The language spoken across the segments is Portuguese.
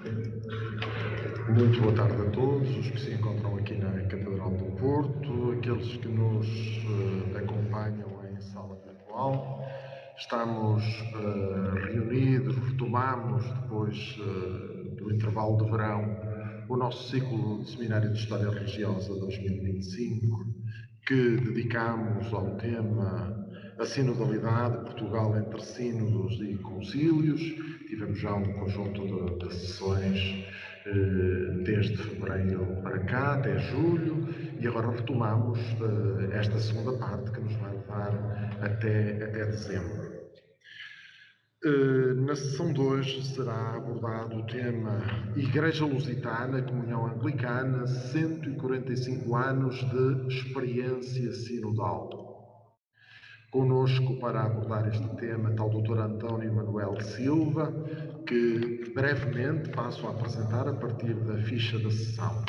Muito boa tarde a todos os que se encontram aqui na Catedral do Porto, aqueles que nos acompanham em sala virtual. Estamos reunidos, retomamos depois do intervalo de verão o nosso ciclo de Seminário de História Religiosa 2025, que dedicamos ao tema a sinodalidade, Portugal entre sínodos e concílios. Tivemos já um conjunto de sessões desde fevereiro para cá, até julho, e agora retomamos esta segunda parte que nos vai levar até dezembro. Na sessão de hoje será abordado o tema Igreja Lusitana, Comunhão Anglicana, 145 anos de experiência sinodal. Conosco para abordar este tema está o Dr. António Manuel Silva, que brevemente passo a apresentar a partir da ficha da sessão.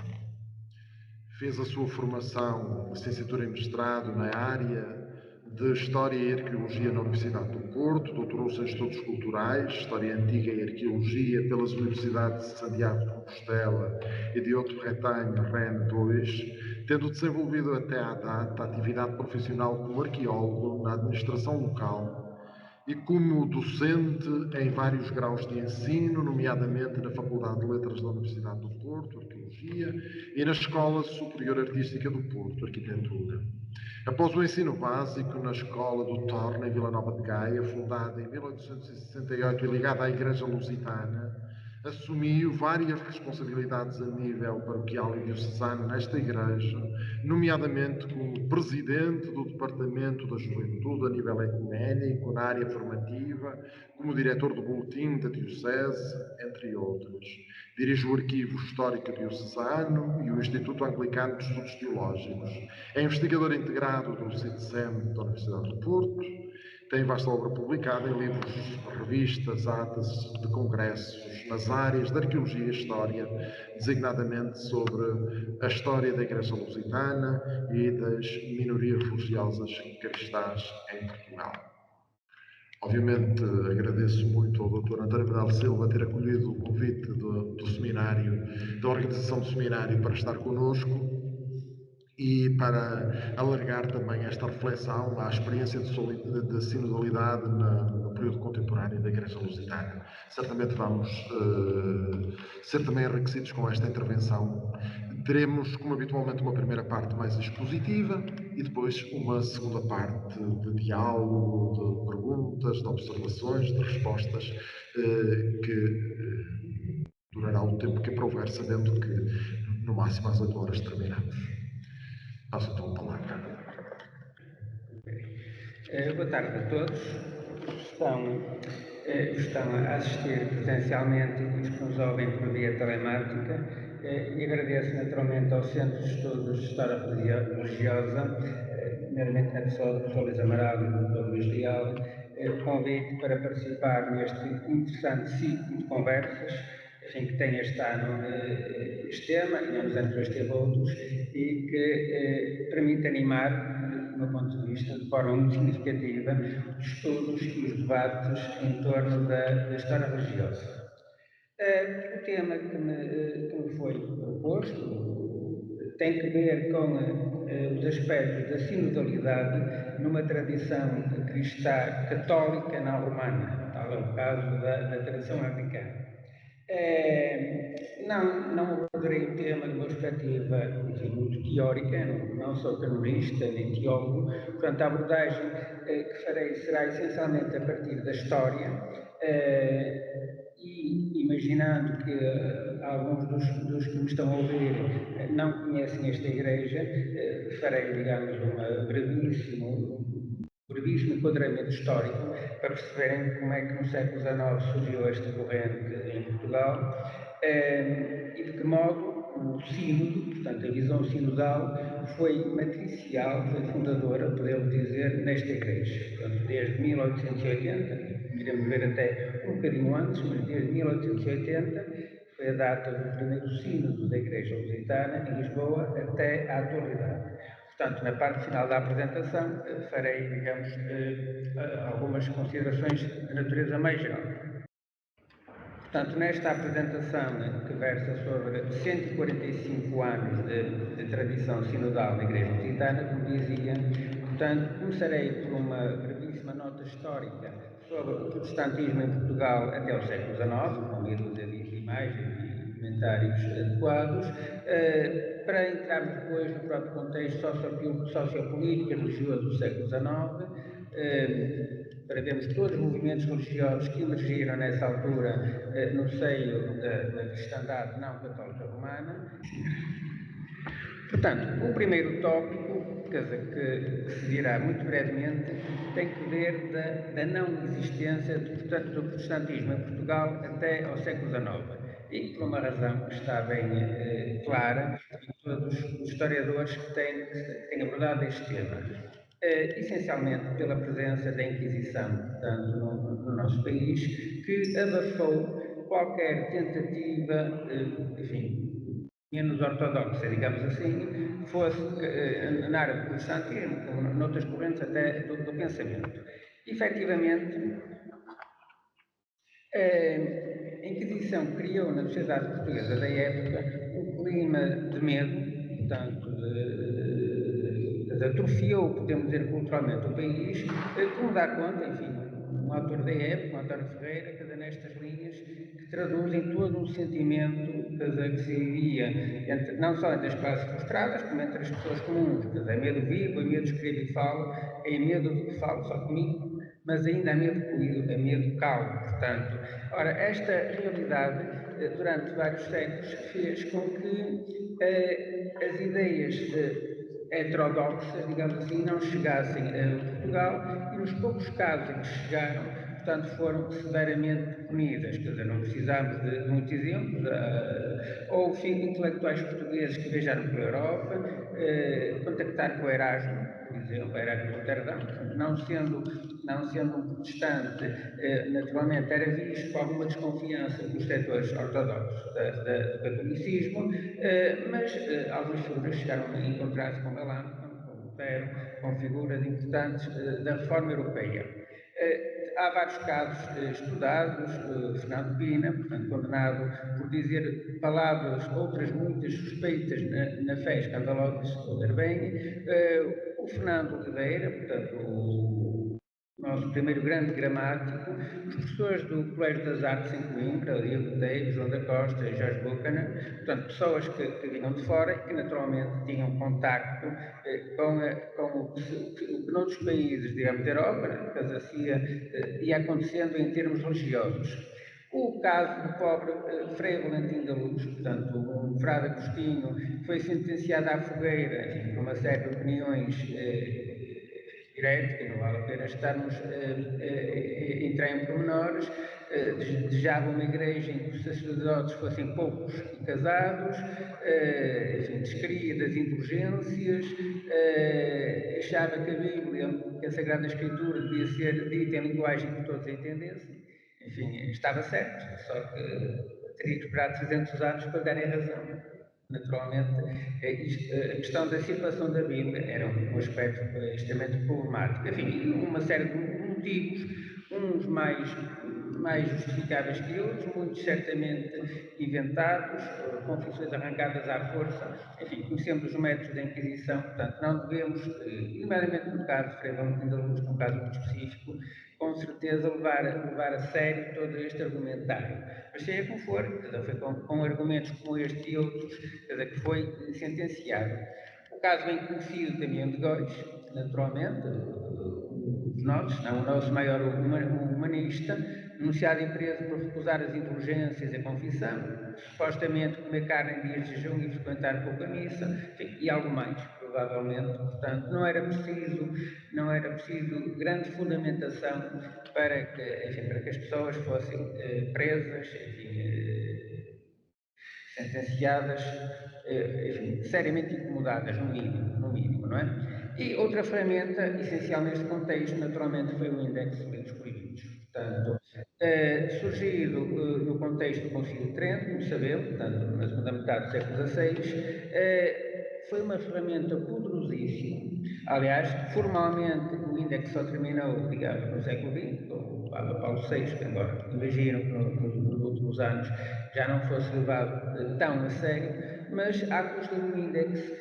Fez a sua formação, licenciatura e mestrado na área de História e Arqueologia na Universidade do Porto, doutorou-se em Estudos Culturais, História Antiga e Arqueologia pelas Universidades de Santiago de Compostela e de Haute-Bretagne, Rennes 2, tendo desenvolvido até à data a atividade profissional como arqueólogo na administração local e como docente em vários graus de ensino, nomeadamente na Faculdade de Letras da Universidade do Porto, Arqueologia, e na Escola Superior Artística do Porto, Arquitetura. Após o ensino básico na Escola do Torno, em Vila Nova de Gaia, fundada em 1868 e ligada à Igreja Lusitana, assumiu várias responsabilidades a nível paroquial e diocesano nesta igreja, nomeadamente como presidente do Departamento da Juventude a nível ecuménico, na área formativa, como diretor do Boletim da Diocese, entre outros. Dirige o Arquivo Histórico Diocesano e o Instituto Anglicano de Estudos Teológicos. É investigador integrado do CITSEM da Universidade do Porto. Tem vasta obra publicada em livros, revistas, atas de congressos nas áreas de Arqueologia e História, designadamente sobre a história da Igreja Lusitana e das minorias religiosas cristãs em Portugal. Obviamente agradeço muito ao Dr. António Manuel Silva ter acolhido o convite do seminário, da organização do seminário para estar connosco e para alargar também esta reflexão à experiência de sinodalidade no período contemporâneo da Igreja Lusitana. Certamente vamos ser também enriquecidos com esta intervenção. Teremos, como habitualmente, uma primeira parte mais expositiva e depois uma segunda parte de diálogo, de perguntas, de observações, de respostas, que durará o tempo que aprouver, sabendo que no máximo às 8 horas terminamos. Passo então a palavra. Boa tarde a todos. Estão a assistir presencialmente e os que nos ouvem por via telemática. E agradeço naturalmente ao Centro de Estudos de História Religiosa, primeiramente na pessoa do Professor Luís Amaral e do Dr. Luís Leal, o convite para participar neste interessante ciclo de conversas, enfim, que tem este ano este tema, e anos anteriores teve outros, e que permite animar, do meu ponto de vista, de forma muito significativa, os estudos e os debates em torno da história religiosa. O tema que me foi proposto tem que ver com os aspectos da sinodalidade numa tradição cristã católica não romana, tal é o caso da tradição anglicana. Não abordarei o tema de uma perspectiva, enfim, muito teórica, não sou canonista nem teólogo, portanto a abordagem que farei será essencialmente a partir da história, e imaginando que alguns dos que me estão a ouvir não conhecem esta igreja, farei, digamos, um brevíssimo enquadramento histórico para perceberem como é que no século XIX surgiu esta corrente em Portugal e de que modo o sínodo, portanto a visão sinodal, foi matricial, foi fundadora, podemos dizer, nesta igreja. Portanto, desde 1880, iremos ver até um bocadinho antes, mas desde 1880, foi a data do primeiro sínodo da Igreja Lusitana em Lisboa até à atualidade. Portanto, na parte final da apresentação, farei, digamos, algumas considerações de natureza mais geral. Portanto, nesta apresentação, né, que versa sobre 145 anos de tradição sinodal na Igreja Lusitana, como dizia, portanto, começarei por uma brevíssima nota histórica sobre o protestantismo em Portugal até o século XIX, com meia dúzia de imagens e comentários adequados, para entrarmos depois no próprio contexto sociopolítico e religioso do século XIX, para vermos todos os movimentos religiosos que emergiram nessa altura no seio da cristandade não católica romana. Portanto, o primeiro tópico, que se dirá muito brevemente, tem que ver da não existência do protestantismo em Portugal até ao século XIX. E por uma razão que está bem clara em todos os historiadores que têm abordado este tema. Essencialmente pela presença da Inquisição, portanto, no nosso país, que abafou qualquer tentativa, enfim, menos ortodoxa, digamos assim, fosse na área do protestantismo, como noutras correntes até do pensamento. Efetivamente, a Inquisição criou na sociedade portuguesa da época um clima de medo, portanto, atrofiou, podemos dizer, culturalmente o país, como dá conta, enfim, um autor da época, António Ferreira, nestas linhas que traduzem todo um sentimento que se vivia não só entre as classes frustradas, como entre as pessoas comuns, é medo vivo, é medo escrevo e falo, é medo de que falo só comigo, mas ainda há medo comigo, é medo calmo, portanto. Ora, esta realidade, durante vários séculos, fez com que as ideias heterodoxas, digamos assim, não chegassem a Portugal e nos poucos casos em que chegaram, portanto, foram severamente punidas. Quer dizer, não precisamos de muitos exemplos. Houve intelectuais portugueses que viajaram pela Europa, contactaram com o Erasmo, por exemplo, Erasmo de Roterdão, não sendo um protestante, naturalmente era visto com alguma desconfiança pelos setores ortodoxos do catolicismo, mas algumas figuras chegaram a encontrar-se com Melanchthon, com Lutero, com figuras importantes da reforma europeia. Há vários casos estudados, Fernando Pina, portanto, condenado por dizer palavras, outras muitas suspeitas na fé escandalosas de ler bem, o Fernando Oliveira, portanto, o nosso primeiro grande gramático, os professores do Colégio das Artes em Coimbra, Diogo Teio, João da Costa e Jorge Buchanan, portanto, pessoas que vinham de fora e que naturalmente tinham contacto com o que noutros países, digamos, da Europa, ia acontecendo em termos religiosos. O caso do pobre Frei Valentim da Luz, portanto, um frade agostinho, que foi sentenciado à fogueira, enfim, por uma série de opiniões heréticas, não vale a pena estarmos a entrar em pormenores, desejava uma igreja em que os sacerdotes fossem poucos e casados, enfim, descria das indulgências, achava que a Bíblia, que a Sagrada Escritura, devia ser dita em linguagem que todos entendessem. Enfim, estava certo, só que teria que esperar 300 anos para darem razão. Naturalmente, a questão da circulação da Bíblia era um aspecto extremamente problemático. Enfim, uma série de motivos, uns mais justificáveis que outros, muitos certamente inventados, confissões arrancadas à força. Enfim, conhecemos os métodos da Inquisição, portanto, não devemos, nomeadamente no caso de Frei Valentim da Luz, que é um caso muito específico, com certeza levar a sério todo este argumentário. Mas seja como for, foi com argumentos como este e outros, que foi sentenciado. O caso bem conhecido também de Góis, naturalmente, os nossos, não, o nosso maior humanista, denunciado e preso por recusar as indulgências e a confissão, supostamente comer carne em dias de jejum e frequentar pouca missa, enfim, e algo mais, provavelmente. Portanto, não era preciso grande fundamentação para que as pessoas fossem presas, enfim, sentenciadas, enfim, seriamente incomodadas, no mínimo, não é? E outra ferramenta, essencial neste contexto, naturalmente, foi o Índex de Livros Proibidos. Portanto, surgido no contexto do Concílio de Trento, como sabemos, portanto, na segunda metade do século XVI, foi uma ferramenta poderosíssima. Aliás, formalmente, o Índex só terminou, digamos, no século XX, com o Papa Paulo VI, embora imagino que no último últimos anos já não fosse levado tão a sério, mas à custa do índex,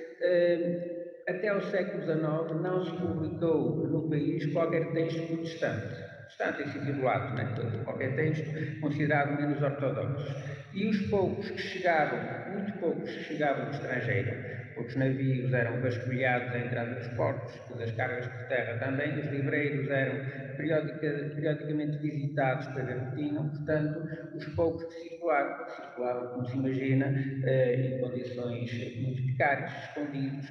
até ao século XIX não se publicou no país qualquer texto protestante. Protestante em sentido lato, né? Qualquer texto considerado menos ortodoxo. E os poucos que chegavam, muito poucos que chegavam do estrangeiro, os navios eram vasculhados à entrada dos portos, das cargas por terra também, os livreiros eram periodicamente visitados para ver o que tinham, portanto, os poucos que circulavam, como se imagina, em condições muito precárias, escondidos,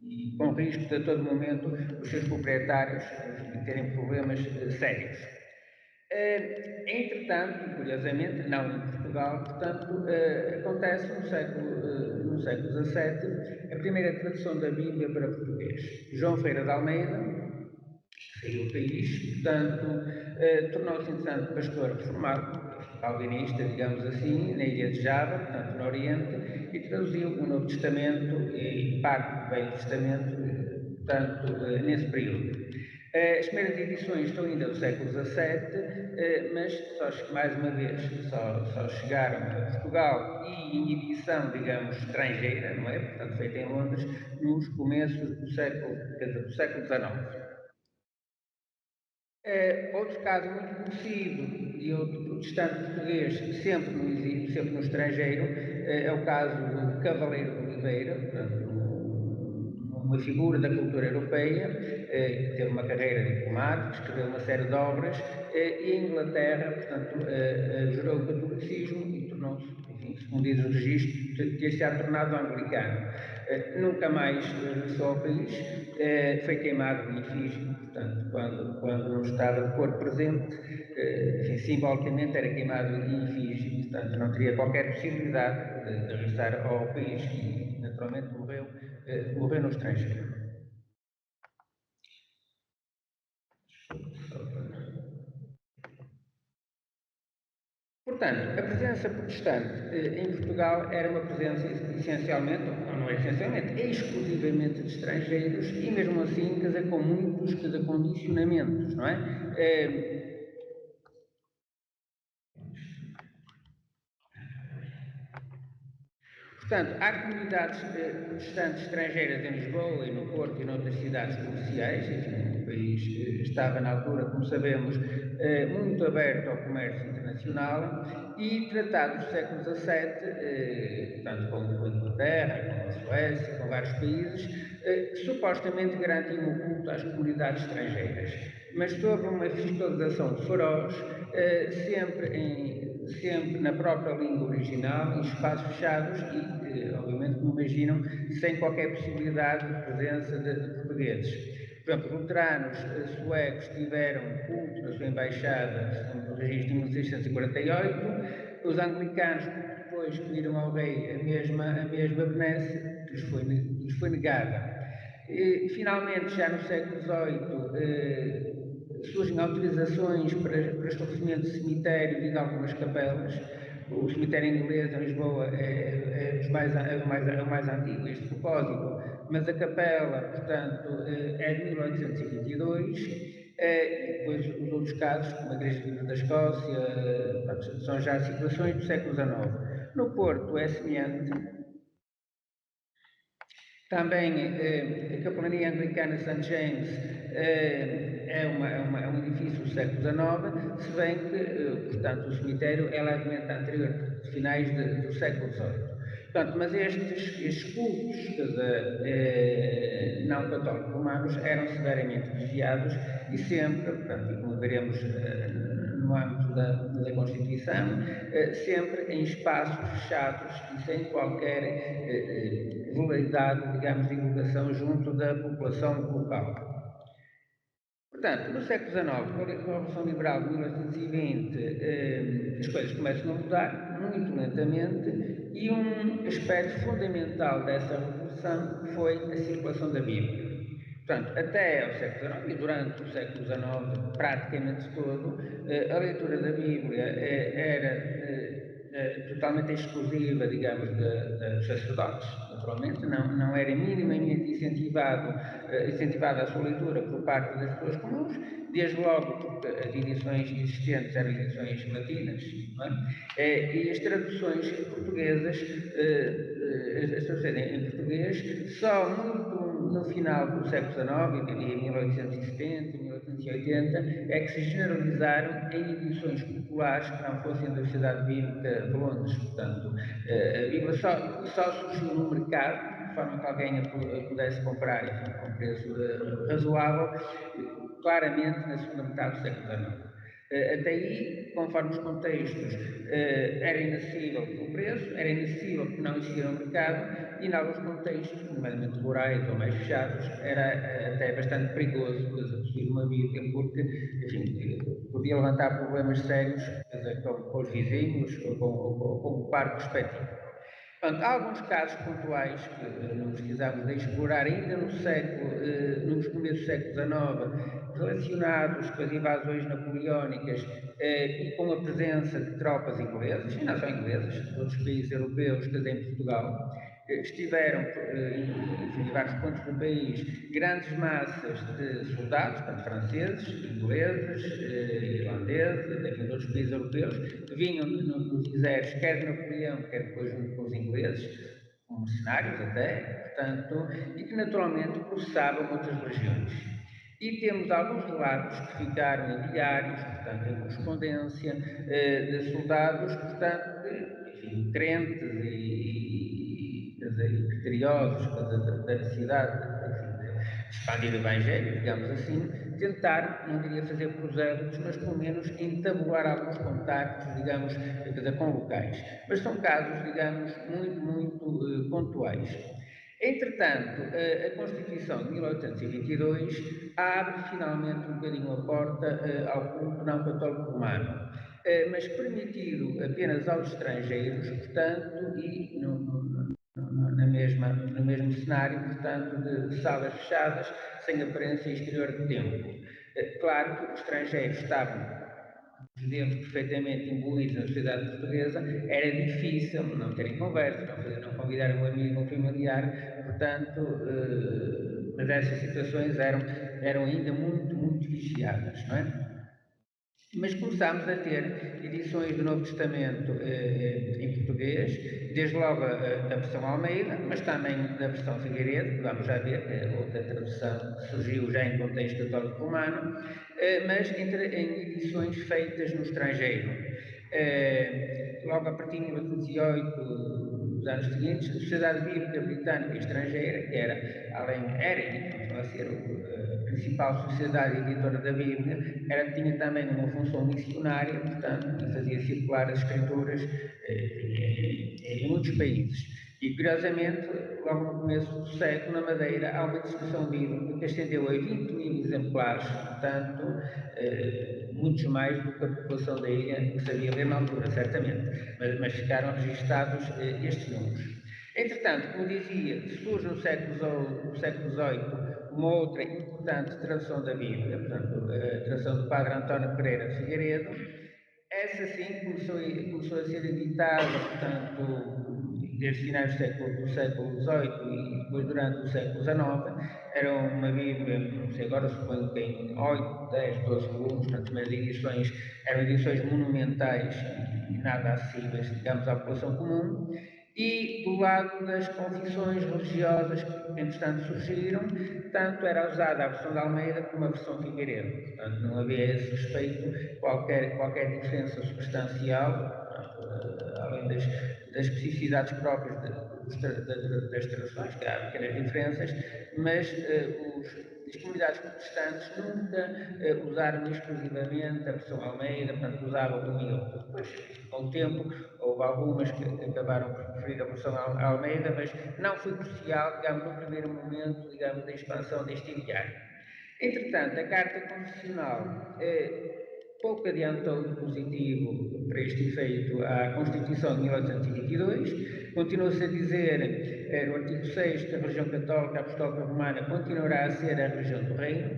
e com risco de a todo momento os seus proprietários terem problemas sérios. Entretanto, curiosamente, não em Portugal, portanto, acontece no século XVII a primeira tradução da Bíblia para português. João Ferreira de Almeida saiu do país, portanto, tornou-se, entretanto, pastor reformado, calvinista, digamos assim, na ilha de Java, portanto, no Oriente, e traduziu o Novo Testamento e parte do Velho Testamento, portanto, nesse período. As primeiras edições estão ainda do século XVII, mas mais uma vez só chegaram a Portugal e em edição, digamos, estrangeira, não é? Portanto, feita em Londres, nos começos do século XIX. Outro caso muito conhecido e outro protestante português, sempre no exílio, sempre no estrangeiro, é o caso do Cavaleiro de Oliveira, portanto, uma figura da cultura europeia, que teve uma carreira diplomática, escreveu uma série de obras, e em Inglaterra, portanto, jurou o catolicismo e tornou-se, enfim, segundo diz o registro, ter se tornado anglicano. Nunca mais regressou ao país, foi queimado em efígie, portanto, quando não estava de corpo presente, enfim, simbolicamente era queimado em efígie, portanto, não teria qualquer possibilidade de regressar ao país e, naturalmente, morreu no estrangeiro. Portanto, a presença protestante em Portugal era uma presença essencialmente, não é essencialmente, é exclusivamente de estrangeiros e mesmo assim, quer dizer, com muitos condicionamentos, não é? Portanto, há comunidades protestantes estrangeiras em Lisboa e no Porto e noutras cidades comerciais, enfim, o país estava na altura, como sabemos, muito aberto ao comércio internacional e tratados do século XVII, portanto, com a Inglaterra, com a Suécia, com vários países, supostamente garantiam o culto às comunidades estrangeiras, mas sob uma fiscalização feroz, sempre na própria língua original, em espaços fechados e, obviamente, como imaginam, sem qualquer possibilidade de presença de portugueses. Por exemplo, luteranos suecos tiveram culto na sua embaixada, segundo o registro de 1648, os anglicanos depois pediram ao rei a mesma benesse, que lhes foi negada. E, finalmente, já no século XVIII, surgem autorizações para estabelecimento de cemitério e de algumas capelas. O cemitério inglês em Lisboa é o mais antigo a este propósito, mas a capela, portanto, é de 1822, e depois os outros casos, como a Igreja Livre da Escócia, são já situações do século XIX. No Porto é semelhante. Também a Capelania Anglicana St. James é um edifício do século XIX, se bem que, portanto, o cemitério é levemente anterior, de finais do século XVIII. Portanto, mas estes cultos não católicos romanos eram severamente vigiados e sempre, portanto, e como veremos no âmbito da Constituição, sempre em espaços fechados e sem qualquer regularidade, digamos, de divulgação junto da população local. Portanto, no século XIX, com a Revolução Liberal de 1820, as coisas começam a mudar muito lentamente e um aspecto fundamental dessa revolução foi a circulação da Bíblia. Portanto, até ao século XIX e durante o século XIX, praticamente todo, a leitura da Bíblia era totalmente exclusiva, digamos, de sacerdotes. Naturalmente, não era minimamente incentivada a sua leitura por parte das pessoas comuns, desde logo porque as edições existentes eram edições latinas, não é? E as traduções portuguesas, as traduções em português, só muito no final do século XIX, eu diria 1870, 1880, é que se generalizaram em edições populares que não fossem da Sociedade Bíblica de Londres. Portanto, a Bíblia só surgiu no mercado, de forma que alguém a pudesse comprar, enfim, com um preço razoável, claramente na segunda metade do século XIX. Até aí, conforme os contextos, era inacessível o preço, era inacessível porque não existia no mercado, e em alguns contextos, nomeadamente rurais ou mais fechados, era até bastante perigoso possuir uma Bíblia, porque, enfim, podia levantar problemas sérios com os vizinhos ou com o parque respectivo. Portanto, há alguns casos pontuais que não precisamos de explorar ainda nos começos do século XIX, relacionados com as invasões napoleónicas e com a presença de tropas inglesas, e não só inglesas, de outros países europeus, que em Portugal. Estiveram em vários pontos do país grandes massas de soldados, tanto franceses, ingleses, irlandeses, enfim, de outros países europeus, que vinham nos exércitos, quer de Napoleão, quer depois junto com os ingleses, como mercenários até, portanto, e que naturalmente processavam outras regiões. E temos alguns relatos que ficaram em diários, portanto, em correspondência, de soldados, portanto, enfim, crentes e criteriosos da necessidade de expandir o Evangelho, digamos assim, tentaram, não diria fazer prosélitos, mas pelo menos entabular alguns contactos, digamos, com locais. Mas são casos, digamos, muito pontuais. Entretanto, a Constituição de 1822 abre finalmente um bocadinho a porta ao culto não católico romano, mas permitido apenas aos estrangeiros, portanto, e no mesmo cenário, portanto, de salas fechadas, sem aparência exterior de templo. Claro que os estrangeiros estavam judeus perfeitamente imbuídos na sociedade portuguesa, era difícil não terem conversa, não convidar um amigo ou um familiar, portanto, mas essas situações eram ainda muito vigiadas, não é? Mas começámos a ter edições do Novo Testamento em português, desde logo a versão Almeida, mas também da versão Figueiredo, que vamos já ver, que é outra tradução que surgiu já em contexto católico romano, mas em edições feitas no estrangeiro. Logo a partir de 1908, nos anos seguintes, a Sociedade Bíblica Britânica e Estrangeira, que era e continua a ser a principal sociedade editora da Bíblia, tinha também uma função missionária, portanto, e fazia circular as escrituras em muitos países. E, curiosamente, logo no começo do século, na Madeira, há uma distribuição bíblica que ascendeu a 20.000 exemplares, portanto, muitos mais do que a população da ilha que sabia ler na altura, certamente, mas ficaram registados estes números. Entretanto, como dizia, surge no século XVIII uma outra importante tradução da Bíblia, portanto, a tradução do Padre António Pereira de Figueiredo. Essa sim começou a ser editada, portanto, desde finais do século XVIII e depois durante o século XIX. Era uma Bíblia, não sei agora, suponho que em 8, 10, 12 volumes, portanto, mas eram edições monumentais e nada acessíveis, digamos, à população comum. E do lado das confissões religiosas que, entretanto, surgiram, tanto era usada a versão de Almeida como a versão Figueiredo. Portanto, não havia a esse respeito qualquer diferença substancial, além das especificidades próprias das traduções, que há pequenas diferenças, mas as comunidades protestantes nunca usaram exclusivamente a versão Almeida, portanto, usavam uma e outra. Depois, com o tempo, houve algumas que acabaram por preferir a versão Almeida, mas não foi crucial, digamos, no primeiro momento, digamos, da expansão deste ideário. Entretanto, a Carta Confessional pouco adiantou de positivo para este efeito à Constituição de 1822. Continua-se a dizer, no artigo 6, que a religião católica apostólica romana continuará a ser a religião do reino.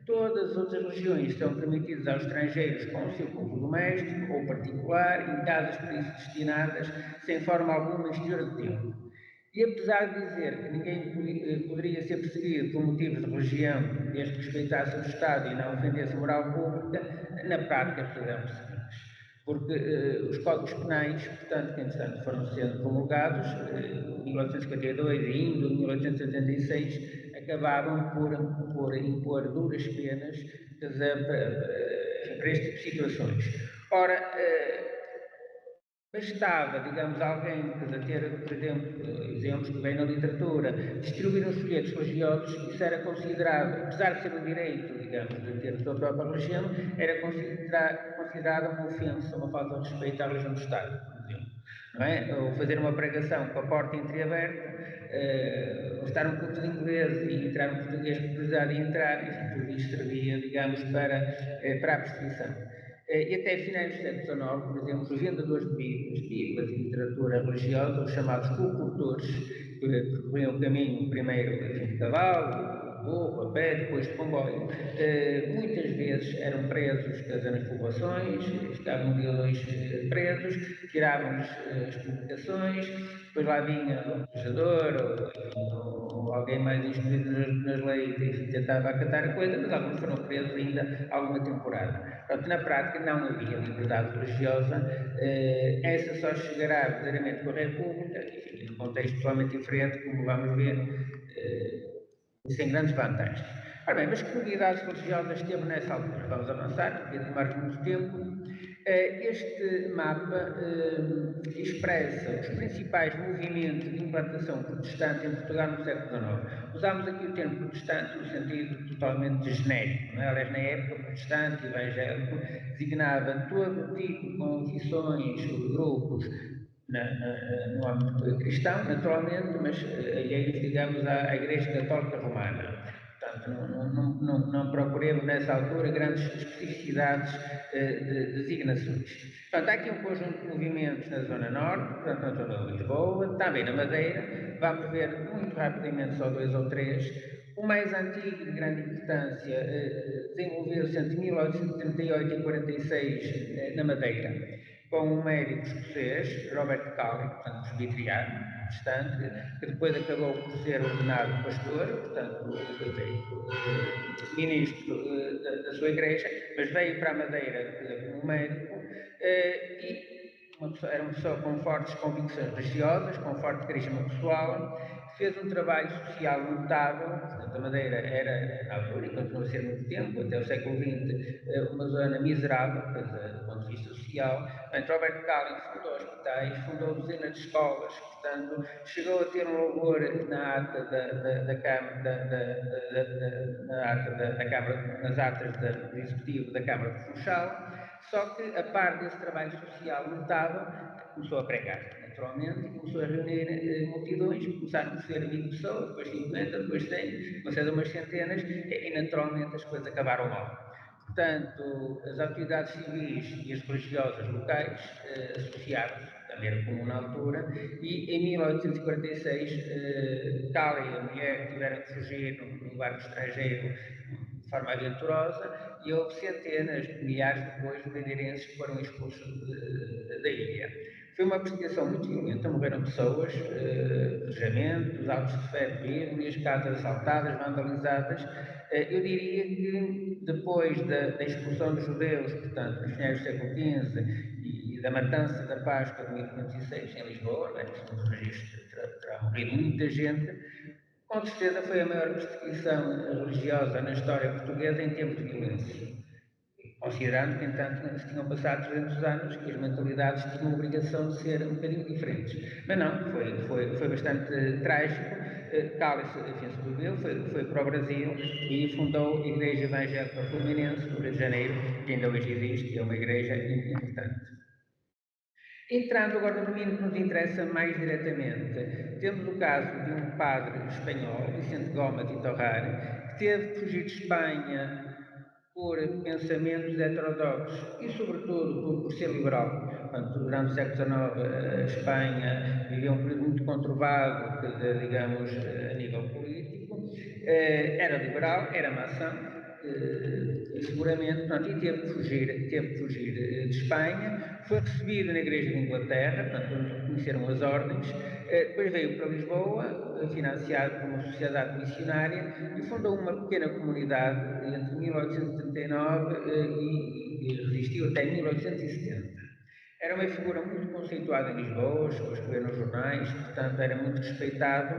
Todas as outras religiões são permitidas aos estrangeiros com o seu culto doméstico ou particular, em casas para isso destinadas, sem forma alguma exterior de templo. E apesar de dizer que ninguém poderia ser perseguido por motivos de religião, desde que respeitasse o Estado e não ofendesse a moral pública, na prática as pessoas eram perseguidas. Porque os códigos penais, portanto, que entretanto foram sendo promulgados, em 1852 e ainda em 1886, acabavam por impor duras penas para este tipo de situações. Ora, bastava, digamos, alguém que ter, por exemplos que vêm na literatura, distribuir uns folhetos religiosos, isso era considerado, apesar de ser um direito, digamos, de ter a sua própria religião, era considerado uma ofensa, uma falta de respeito à religião do Estado, por exemplo. Não é? Ou fazer uma pregação com a porta entreaberta, ou estar um culto de inglês e entrar um português que precisava de entrar, enfim, tudo isto servia, digamos, para a perseguição. E até finais do século XIX, por exemplo, os vendedores de Bíblias e literatura religiosa, os chamados colportores, que percorriam o caminho primeiro de cavalo, burro, a pé, depois de comboio, muitas vezes eram presos nas povoações, ficavam um dia ou dois presos, tiravam-lhes as publicações, depois lá vinha o legislador ou alguém mais instruído nas leis e tentava acatar a coisa, mas alguns foram presos ainda alguma temporada. Portanto, na prática não havia liberdade religiosa, essa só chegará verdadeiramente com a República, enfim, num contexto totalmente diferente, como vamos ver, sem grandes vantagens. Ora bem, mas que novidades religiosas teve nessa altura? Vamos avançar, porque demora muito tempo. Este mapa expressa os principais movimentos de implantação protestante em Portugal no século XIX. Usámos aqui o termo protestante no sentido totalmente genérico. Não é? Aliás, na época, protestante, evangélico, designava todo tipo de confissões ou grupos no âmbito cristão, naturalmente, mas alheios, digamos, à Igreja Católica Romana. Portanto, não procuremos nessa altura grandes especificidades de designações. Portanto, há aqui um conjunto de movimentos na Zona Norte, portanto, na Zona de Lisboa, também na Madeira. Vamos ver muito rapidamente só dois ou três. O mais antigo e de grande importância desenvolveu-se entre 1838 e 46 na Madeira, com um médico escocês, Robert Cowley, portanto, presbiteriano, protestante, que depois acabou por ser ordenado pastor, portanto, ministro da sua igreja, mas veio para a Madeira como médico e era uma pessoa com fortes convicções religiosas, com forte carisma pessoal, fez um trabalho social notável. Portanto, a Madeira era, na altura, e continua a ser muito tempo, até o século XX, uma zona miserável, do ponto de vista social. Portanto, Robert Cowley fundou hospitais, fundou dezenas de escolas, portanto, chegou a ter um louvor na ata da Câmara, na Câmara, nas atas do Executivo da Câmara de Funchal. Só que, a par desse trabalho social notável, começou a pregar, naturalmente, e começou a reunir multidões, começaram a ser 20 pessoas, depois 50, depois 100, depois umas centenas, e naturalmente as coisas acabaram mal. Portanto, as autoridades civis e as religiosas locais associaram-se, também era comum na altura, e em 1846, Cala e a mulher tiveram que fugir num barco estrangeiro de forma aventurosa e houve centenas de milhares depois de madeirenses que foram expulsos da ilha. Foi uma perseguição muito violenta, morreram pessoas, apedrejamentos, autos de fé de Bíblias, casas assaltadas, vandalizadas. Eu diria que depois da expulsão dos judeus, portanto, nos finais do século XV, e da matança da Páscoa de 1506 em Lisboa, né, que nos registros terá morrido muita gente, com certeza foi a maior perseguição religiosa na história portuguesa em termos de violência. Considerando que, entanto, se tinham passado 300 anos e as mentalidades tinham a obrigação de ser um bocadinho diferentes. Mas não, foi bastante trágico. Cálice, enfim, sobreviveu, foi para o Brasil e fundou a Igreja Evangélica Fluminense, no Rio de Janeiro, que ainda hoje existe e é uma igreja importante. Entrando agora no domínio que nos interessa mais diretamente, temos o caso de um padre espanhol, Vicente Gómez e Torrar, que teve que fugir de Espanha por pensamentos heterodoxos e, sobretudo, por ser liberal. Portanto, durante o século XIX, a Espanha viveu um período muito conturbado, digamos, a nível político. Era liberal, era maçom, seguramente, pronto, e teve que fugir de Espanha, foi recebido na Igreja de Inglaterra, portanto, conheceram as ordens, depois veio para Lisboa, financiado por uma sociedade missionária, e fundou uma pequena comunidade entre 1879 e resistiu até 1870. Era uma figura muito conceituada em Lisboa, escreveu nos jornais, portanto era muito respeitado.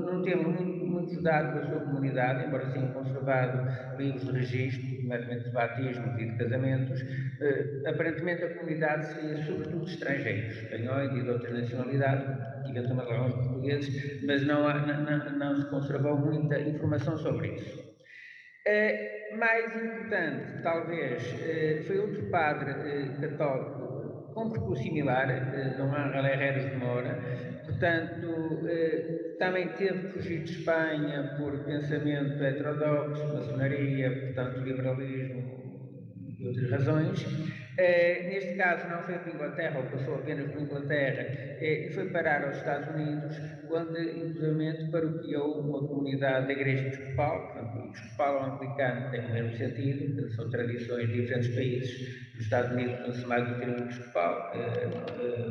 Não temos muitos dados da sua comunidade, embora tenham conservado livros de registro, nomeadamente de batismos e de casamentos. Aparentemente a comunidade seria sobretudo de estrangeiros, espanhóis e de outras nacionalidades, eventualmente alguns portugueses, mas não se conservou muita informação sobre isso. Mais importante, talvez, foi outro padre católico com percurso similar, Dom Ángel Herreros de Moura, portanto, também teve que fugir de Espanha por pensamento heterodoxo, maçonaria, portanto, liberalismo e outras razões. Neste caso não foi para a Inglaterra, ou passou apenas por Inglaterra, e foi parar aos Estados Unidos, onde, inclusive, paroquiou uma comunidade da Igreja Episcopal. Portanto, o Episcopal ou Anglicano tem o mesmo sentido, são tradições de diferentes países. Nos Estados Unidos usa-se mais o termo Episcopal,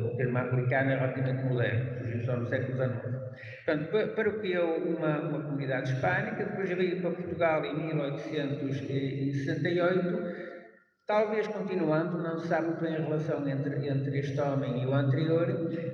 o termo Anglicano é relativamente moderno, surgiu só no século XIX. Portanto, paroquiou uma comunidade hispânica, depois veio para Portugal em 1868, talvez continuando, não se sabe muito bem a relação entre este homem e o anterior,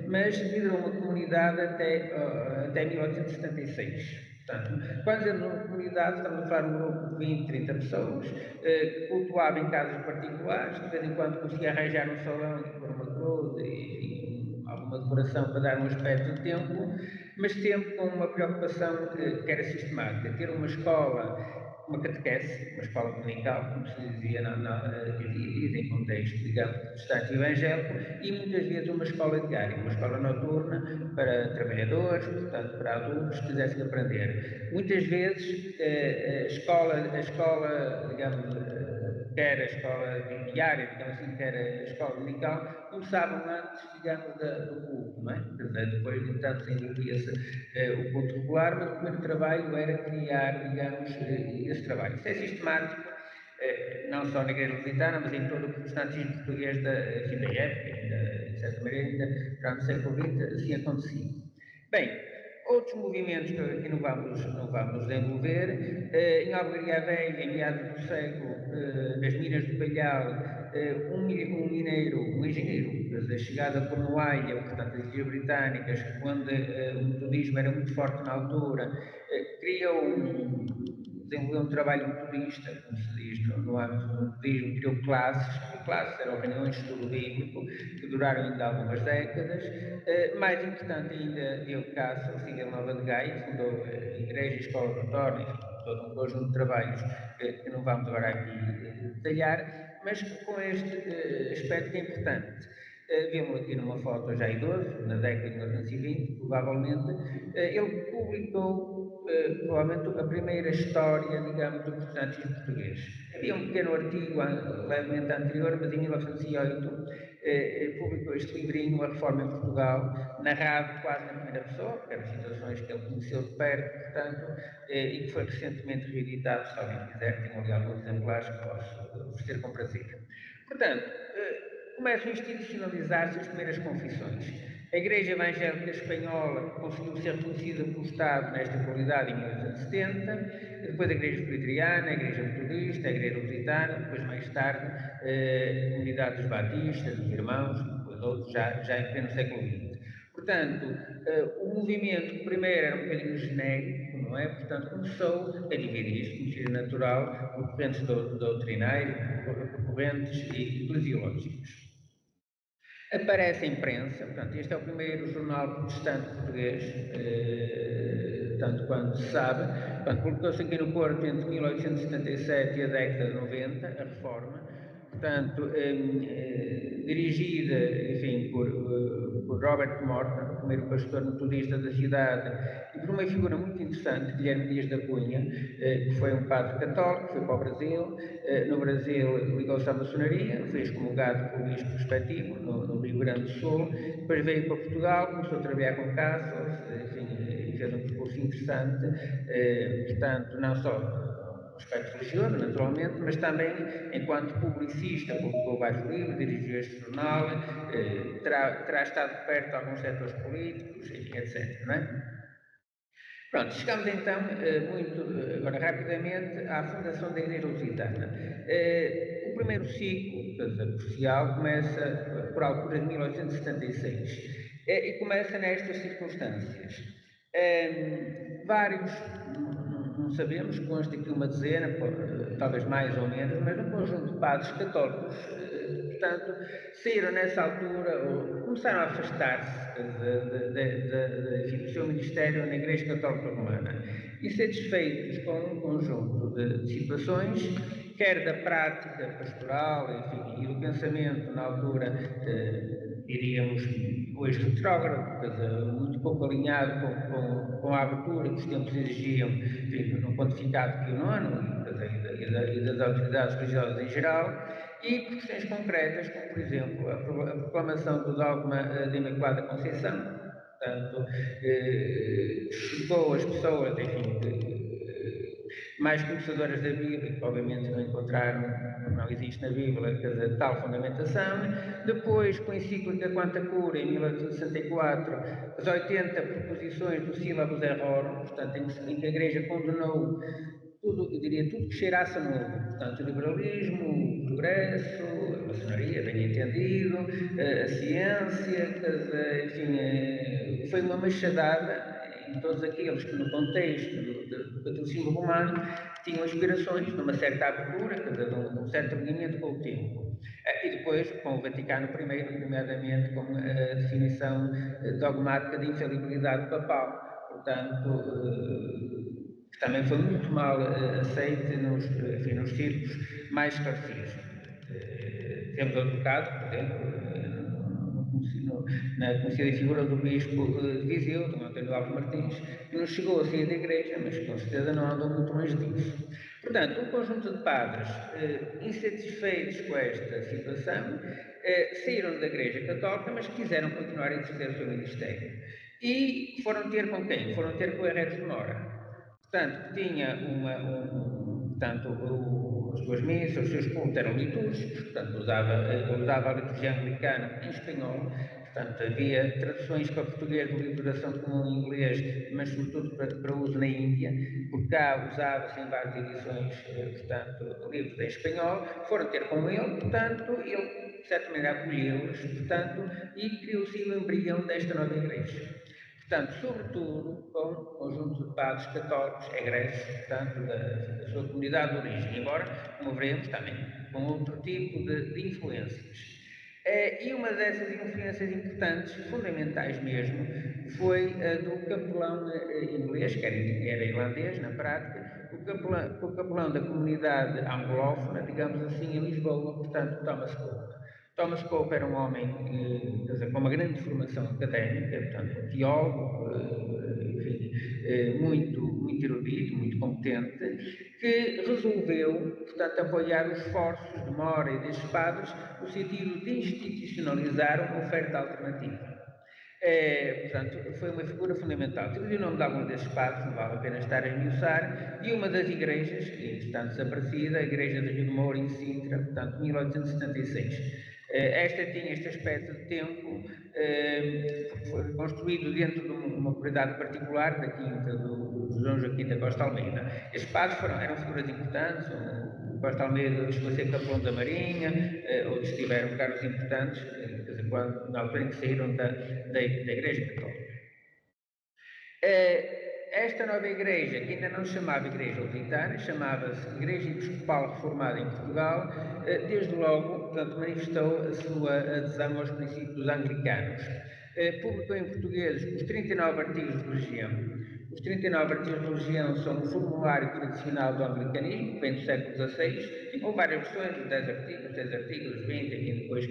mas liderou uma comunidade até 1876. Portanto, quando dizemos uma comunidade, estamos a falar de um grupo de 20, 30 pessoas, que cultuava em casas particulares, de vez em quando conseguia arranjar um salão e pôr uma cruz e alguma decoração para dar um aspecto de templo, mas sempre com uma preocupação que era sistemática, ter uma escola, uma catequese, uma escola dominical, como se dizia em contexto, digamos, protestante evangélico, e muitas vezes uma escola diária, uma escola noturna para trabalhadores, portanto, para adultos que quisessem aprender. Muitas vezes a escola, digamos, quer a escola diária, digamos assim, quer a escola dominical, começavam antes, digamos, do culto, não é? Depois, então, desenvolvia-se o culto regular, mas o primeiro trabalho era criar, digamos, esse trabalho. Isso é sistemático, não só na Igreja Lusitana, mas em todo o protestantismo português da época, de certa maneira, já no século XX, assim acontecia. Bem, outros movimentos que aqui não vamos desenvolver, em Algaria Velha, em meados do século, nas minas do Palhal, um engenheiro, da chegada por Noailha, portanto, das Ilhas Britânicas, onde o metodismo era muito forte na altura, desenvolveu um trabalho metodista, como se diz no âmbito do metodismo, criou classes eram reuniões de estudo bíblico, que duraram ainda algumas décadas. Mais importante ainda, Diogo Cássio, filho da Nova de Gaia, fundou a Igreja e Escola do Torno, enfim, todo um conjunto de trabalhos que não vamos agora aqui detalhar, mas com este aspecto que é importante. Vemos aqui numa foto já idoso, na década de 1920, provavelmente, ele publicou provavelmente a primeira história, digamos, do protestantismo português. Havia um pequeno artigo levemente anterior, mas em 1908 publicou este livrinho, A Reforma em Portugal, narrado quase na primeira pessoa, porque eram situações que ele conheceu de perto, portanto, e que foi recentemente reeditado, se alguém quiser, tenho ali alguns exemplares que posso oferecer com prazer. Portanto, começam a institucionalizar-se as primeiras confissões. A Igreja Evangélica Espanhola conseguiu ser reconhecida pelo Estado nesta qualidade em 1870, depois a Igreja Presbiteriana, a Igreja Metodista, a Igreja Lusitana, depois mais tarde a Comunidade dos Batistas, dos Irmãos, depois outros já em pleno século XX. Portanto, o movimento primeiro era um bocadinho genérico, não é? Portanto, começou a dividir-se, como seria natural, por correntes doutrinárias, por correntes eclesiológicas. Aparece a imprensa, portanto, este é o primeiro jornal protestante português, tanto quanto se sabe, publicou-se aqui no Porto entre 1877 e a década de 90, a Reforma, portanto, dirigida, enfim, por Robert Morton, o primeiro pastor metodista da cidade, e por uma figura muito interessante, Guilherme Dias da Cunha, que foi um padre católico, foi para o Brasil, no Brasil ligou-se à maçonaria, foi excomungado pelo bispo respectivo, no Rio Grande do Sul, depois veio para Portugal, começou a trabalhar com Cássio, enfim, fez um percurso interessante, portanto, não só no aspecto religioso, naturalmente, mas também enquanto publicista, publicou vários livros, dirigiu este jornal, terá estado perto de alguns setores políticos, etc. Não é? Pronto, chegamos então, agora rapidamente, à fundação da Igreja Lusitana. O primeiro ciclo oficial começa por altura de 1876 e começa nestas circunstâncias. Vários, não sabemos, consta aqui uma dezena, talvez mais ou menos, mas um conjunto de padres católicos, portanto, saíram nessa altura, ou começaram a afastar-se do seu ministério na Igreja Católica Romana e satisfeitos com um conjunto de situações, quer da prática pastoral, enfim, e do pensamento na altura, diríamos, hoje retrógrado, muito pouco alinhado com a abertura que os tempos exigiam, enfim, no pontificado Pio IX e das autoridades religiosas em geral, e por questões concretas, como por exemplo a proclamação do dogma da Imaculada Conceição, portanto, chegou as pessoas, enfim, mais conhecedoras da Bíblia, que obviamente não encontraram, não existe na Bíblia, tal fundamentação. Depois, com a encíclica Quanta Cura, em 1864, as 80 proposições do Syllabus Errorum, portanto, em que a Igreja condenou tudo, eu diria, tudo que cheirasse a novo, portanto, o liberalismo, o progresso, a maçonaria, bem entendido, a ciência, enfim, foi uma machadada em todos aqueles que, no contexto do catolicismo romano, tinham aspirações numa certa abertura, de um certo alinhamento com o tempo. E depois, com o Vaticano I, nomeadamente com a definição dogmática de infalibilidade papal, portanto, que também foi muito mal aceite nos círculos mais esclarecidos. Temos outro caso, por exemplo, na conhecida figura do bispo de Viseu, do António Alves Martins, que não chegou a sair da igreja, mas com certeza não andou muito longe disso. Portanto, um conjunto de padres insatisfeitos com esta situação saíram da Igreja Católica, mas quiseram continuar a exercer o seu ministério. E foram ter com quem? Foram ter com o Herreros de Mora. Portanto, tinha as suas missas, os seus cultos eram litúrgicos, portanto, usava a liturgia anglicana em espanhol, portanto, havia traduções para português do livro da Oração Comum em inglês, mas sobretudo para uso na Índia, porque cá usava-se em várias edições, portanto, livros em espanhol, foram ter com ele, portanto, ele, de certa maneira, acolheu-os, portanto, e criou-se o embrião desta nova igreja. Portanto, sobretudo com um conjunto de padres católicos egressos, portanto, da sua comunidade de origem, embora, como veremos, também com outro tipo de influências. E uma dessas influências importantes, fundamentais mesmo, foi a do capelão inglês, que era irlandês na prática, o capelão da comunidade anglófona, digamos assim, em Lisboa, portanto, Thomas Cope. Thomas Cope era um homem com uma grande formação académica, portanto, um teólogo, enfim, muito erudito, muito competente, que resolveu, portanto, apoiar os esforços de Mora e destes padres no sentido de institucionalizar uma oferta alternativa. Portanto, foi uma figura fundamental. Tive o nome de alguns desses padres, não vale a pena estar a esmiuçar, e uma das igrejas, que entretanto desaparecida, a Igreja de Rio de Moura, em Sintra, portanto, 1876. Esta tinha este aspecto de tempo, foi construído dentro de uma propriedade particular da quinta do João Joaquim da Costa Almeida. Estes padres eram figuras importantes, o Costa Almeida chegou a ser capelão da Marinha, outros tiveram cargos importantes, na altura em que saíram da Igreja Católica. Esta nova igreja, que ainda não se chamava Igreja Lusitana, chamava-se Igreja Episcopal Reformada em Portugal, desde logo, portanto, manifestou a sua adesão aos princípios anglicanos. Publicou em português os 39 artigos de religião. Os 39 artigos de religião são um formulário tradicional do anglicanismo, que vem do século XVI, com várias versões, os 10 artigos, os 20, e depois,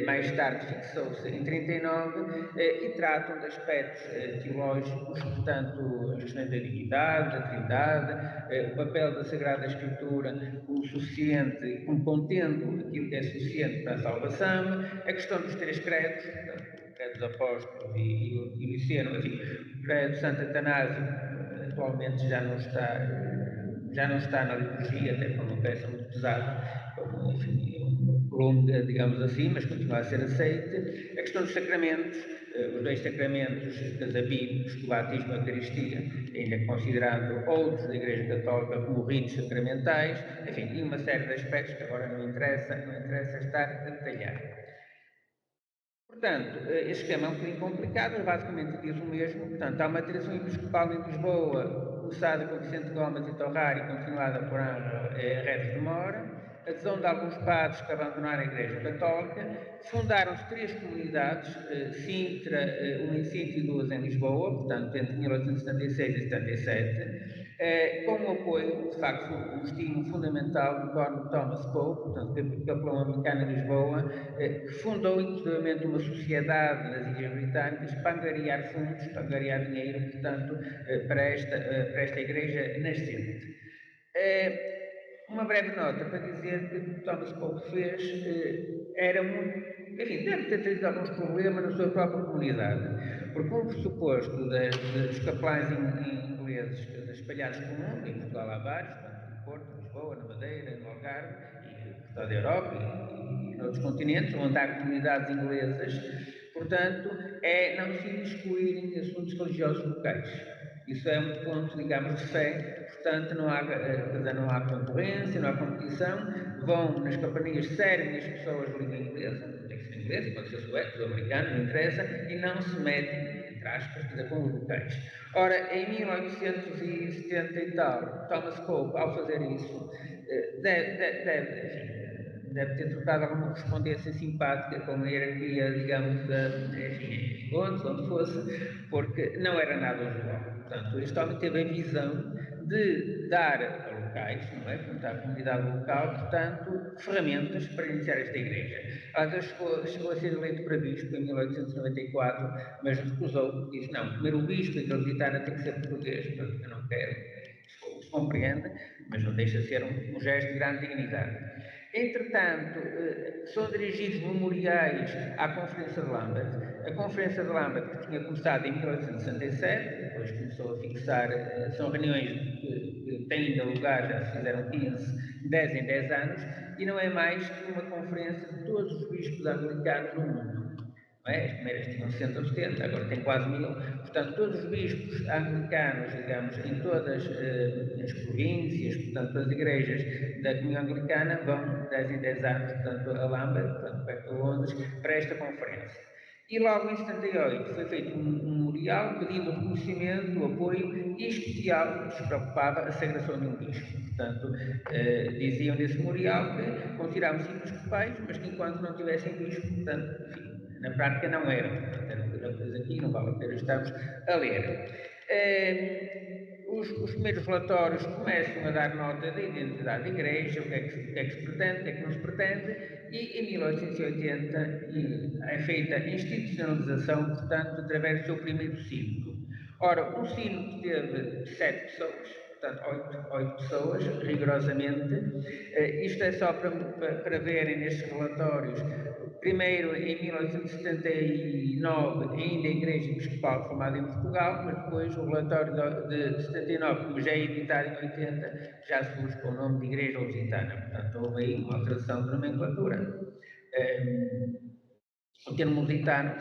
mais tarde, fixou-se em 39, e tratam de aspectos teológicos, portanto, as questões da divindade, da trindade, o papel da Sagrada Escritura como suficiente, como contendo aquilo que é suficiente para a salvação, a questão dos três credos, portanto, Pé dos Apóstolos e Liceno, enfim, o Pé de Santo Atanásio atualmente já não está na liturgia, até por uma peça muito pesada, enfim, longa, digamos assim, mas continua a ser aceite. A questão dos sacramentos, os dois sacramentos casabílicos, o batismo e a Eucaristia, ainda considerando outros da Igreja Católica como ritos sacramentais, enfim, e uma série de aspectos que agora não interessa estar a detalhar. Portanto, este esquema é um bocadinho complicado, mas basicamente diz o mesmo. Portanto, há uma tradição episcopal em Lisboa, começada por Vicente Gomes e Torrari e continuada por Redes de Mora. A adesão de alguns padres que abandonaram a Igreja Católica. Fundaram-se 3 comunidades, Sintra, uma em Sintra e 2 em Lisboa, portanto, entre 1876 e 77. Com o apoio, de facto, o estímulo fundamental do Dr. Thomas Pope, portanto, capelão americano em Lisboa, que fundou inclusivamente uma sociedade nas Ilhas Britânicas para angariar fundos, para angariar dinheiro, portanto, para esta igreja nascente. Uma breve nota para dizer que o que Thomas Pope fez era muito, enfim, deve ter tido alguns problemas na sua própria comunidade, porque um pressuposto dos capelães ingleses espalhados pelo mundo, em Portugal há vários, no Porto, em Lisboa, na Madeira, no Algarve, e por toda a Europa e noutros continentes, onde há comunidades inglesas, portanto, é não se imiscuírem em assuntos religiosos locais. Isso é um ponto, digamos, de fé, portanto não há concorrência, não há competição, vão nas companhias serem as pessoas de língua inglesa, tem que ser inglês, pode ser sueco, americano, não interessa, e não se metem, entre aspas, com os locais. Ora, em 1870 e tal, Thomas Pope, ao fazer isso, deve ter trocado alguma correspondência simpática com a hierarquia, digamos, enfim, onde fosse, porque não era nada usual. Portanto, este homem teve a visão de dar a locais, não é? Portanto, à comunidade local, portanto, ferramentas para iniciar esta igreja. Aliás, chegou a ser eleito para bispo em 1894, mas recusou, disse, não, primeiro o bispo intrausitana tem que ser português, porque eu não quero, se compreende, mas não deixa de ser um gesto de grande dignidade. Entretanto, são dirigidos memoriais à Conferência de Lambert. A Conferência de Lambert, que tinha começado em 1867, depois começou a fixar, são reuniões que têm ainda lugar, já se fizeram 15, 10 em 10 anos, e não é mais que uma conferência de todos os bispos anglicanos no mundo. As primeiras tinham 60 ou 70, agora tem quase 1000. Portanto, todos os bispos anglicanos, digamos, em todas as províncias, portanto, as igrejas da comunhão anglicana vão 10 em 10 anos, portanto, a Lambert, portanto, perto de Londres, para esta conferência. E logo em 78 foi feito um memorial pedindo o reconhecimento, o apoio e especial, que se preocupava a sagração de um bispo. Portanto, diziam nesse memorial que consideravam-se episcopais, mas que enquanto não tivessem bispo, portanto, enfim, na prática não eram. Portanto, era uma coisa aqui, não vale a pena estarmos a ler. Os primeiros relatórios começam a dar nota da identidade da Igreja, o que é que se pretende, o que é que não se pretende, e em 1880 é feita a institucionalização, portanto, através do seu primeiro sínodo. Ora, um sínodo que teve 7 pessoas, portanto, 8 pessoas, rigorosamente. Isto é só para verem nestes relatórios. Primeiro, em 1879, ainda a Igreja Episcopal formada em Portugal, mas depois o relatório de 79, como já é editado em 80, já surge com o nome de Igreja Lusitana. Portanto, houve aí uma alteração de nomenclatura. O termo lusitano,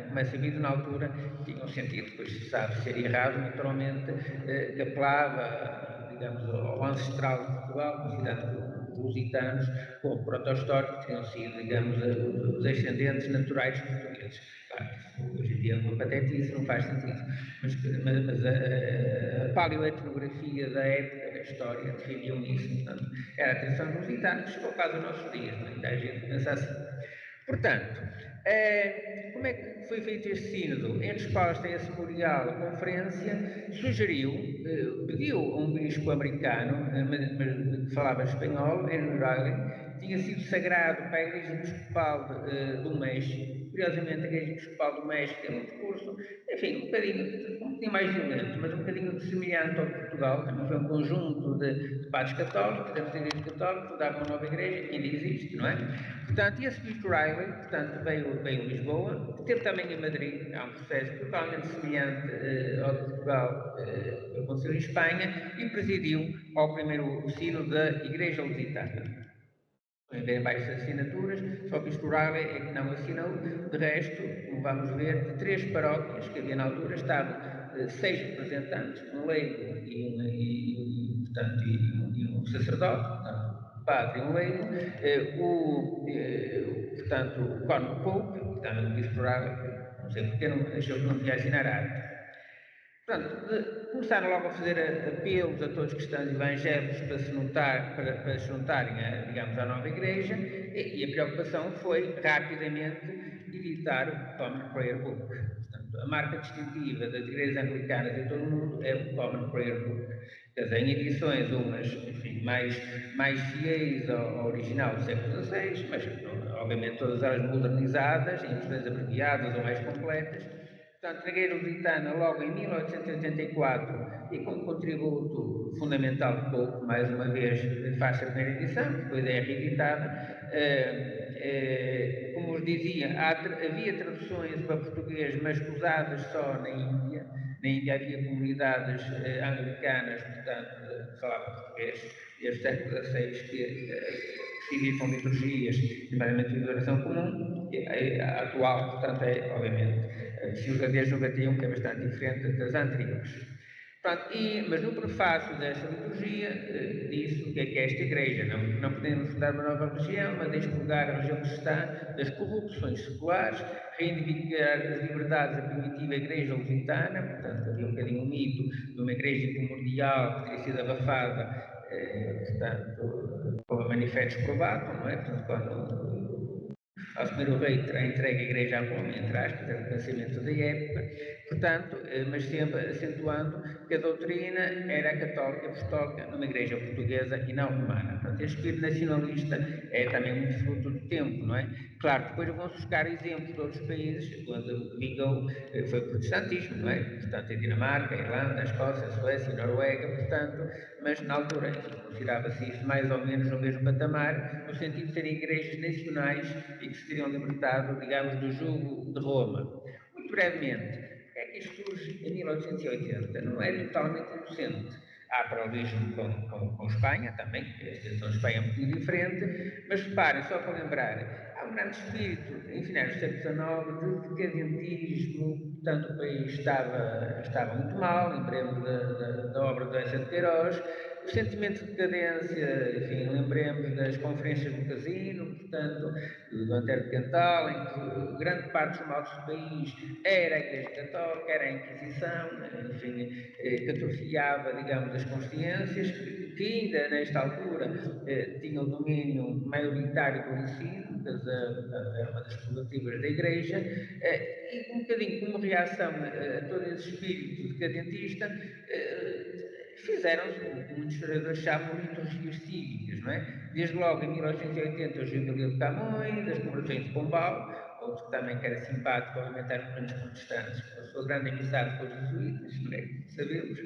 como é sabido na altura, tinha um sentido, depois se sabe ser errado, naturalmente, que apelava, digamos, ao ancestral de Portugal, considerando que os lusitanos, como proto-históricos, tinham sido, digamos, os ascendentes naturais portugueses. Claro, hoje em dia uma patetice não faz sentido, mas a paleoetnografia da época, da história, definiam isso, portanto, era a tradição lusitana que chegou quase aos nossos dias, ainda a gente pensa assim. Portanto, como é que foi feito este sínodo? Em resposta a esse memorial, a conferência sugeriu, pediu a um bispo americano, que falava espanhol, Henry Riley, tinha sido sagrado para a Igreja Episcopal do México, Curiosamente, a Igreja Episcopal do México tem um discurso, enfim, um bocadinho mais violento, mas um bocadinho semelhante ao de Portugal. Também foi um conjunto de padres católicos, da Igreja Católica, fundava uma nova igreja, que ainda existe, não é? Portanto, esse Bispo Riley, portanto, veio a Lisboa, teve também em Madrid, há um processo totalmente semelhante ao de Portugal, que aconteceu em Espanha, e presidiu ao primeiro sino da Igreja Lusitana. Em várias assinaturas, só que o Riley é que não assinou. De resto, como vamos ver, de 3 paróquias que havia na altura, estavam 6 representantes, um leigo e um sacerdote, portanto, um padre e um leigo, portanto, o Corno Pope, portanto, o Bispo Riley, não sei porque achou que não podia assinar arte. Portanto, começaram logo a fazer apelos a todos os cristãos evangélicos para se juntarem, digamos, à nova igreja, e a preocupação foi rapidamente editar o Common Prayer Book. Portanto, a marca distintiva das igrejas anglicanas em todo o mundo é o Common Prayer Book. Quer dizer, em edições umas, enfim, mais fiéis ao original do século XVI, mas obviamente todas elas modernizadas, em versões abreviadas ou mais completas. Portanto, a Igreja Lusitana, logo em 1884, e com contributo fundamental de Pope, mais uma vez faz a primeira edição, depois é reeditada. Como os dizia, havia traduções para português, mas usadas só na Índia. Na Índia havia comunidades anglicanas, portanto, que falavam português, desde o século XVI, que editam liturgias, primeiramente de oração comum, a atual, portanto, é, obviamente, desde 91, que é bastante diferente das anteriores. Pronto, mas no prefácio desta liturgia diz o que é esta igreja. Não podemos fundar uma nova religião, mas expurgar a religião cristã das corrupções seculares, reivindicar as liberdades da primitiva igreja lusitana. Portanto, havia um bocadinho um mito de uma igreja primordial que teria sido abafada, portanto, com manifestos provados, não é? Portanto, quando ao assumir o rei terá entregue a igreja a Roma, entre aspas, era o pensamento da época, portanto, mas sempre acentuando que a doutrina era católica apostólica numa igreja portuguesa e não romana. Portanto, este espírito nacionalista é também muito fruto do tempo, não é? Claro, depois vão-se buscar exemplos de outros países, quando vingou, foi o protestantismo, não é? Portanto, a Dinamarca, a Irlanda, a Escócia, a Suécia, a Noruega, portanto, mas na altura considerava-se isso mais ou menos no mesmo patamar, no sentido de serem igrejas nacionais e que se teriam libertado, digamos, do jugo de Roma. Muito brevemente, porque é que isto surge em 1880? Não é totalmente inocente. Há paralelismo com Espanha também, porque a situação de Espanha é muito diferente, mas reparem, só para lembrar, há um grande espírito, em finais do século XIX, de decadentismo, portanto o país estava muito mal, lembremos da obra do Essa de Queiroz, o sentimento de decadência, enfim, lembremos das conferências do Casino, portanto, do Antero de Cantal, em que grande parte dos males do país era a Igreja Católica, era a Inquisição, enfim, que atrofiava, digamos, as consciências, que ainda nesta altura tinha o domínio maioritário do ensino, era uma das prerrogativas da Igreja, e um bocadinho como reação a todo esse espírito decadentista, fizeram-se, como muitos historiadores chamam, liturgias cívicas, não é? Desde logo em 1880 o Jubileu de Camões, as comemorações de Pombal, outro que também era simpático, obviamente, eram grandes protestantes, com a sua grande amizade com os jesuítas, não é? Sabemos.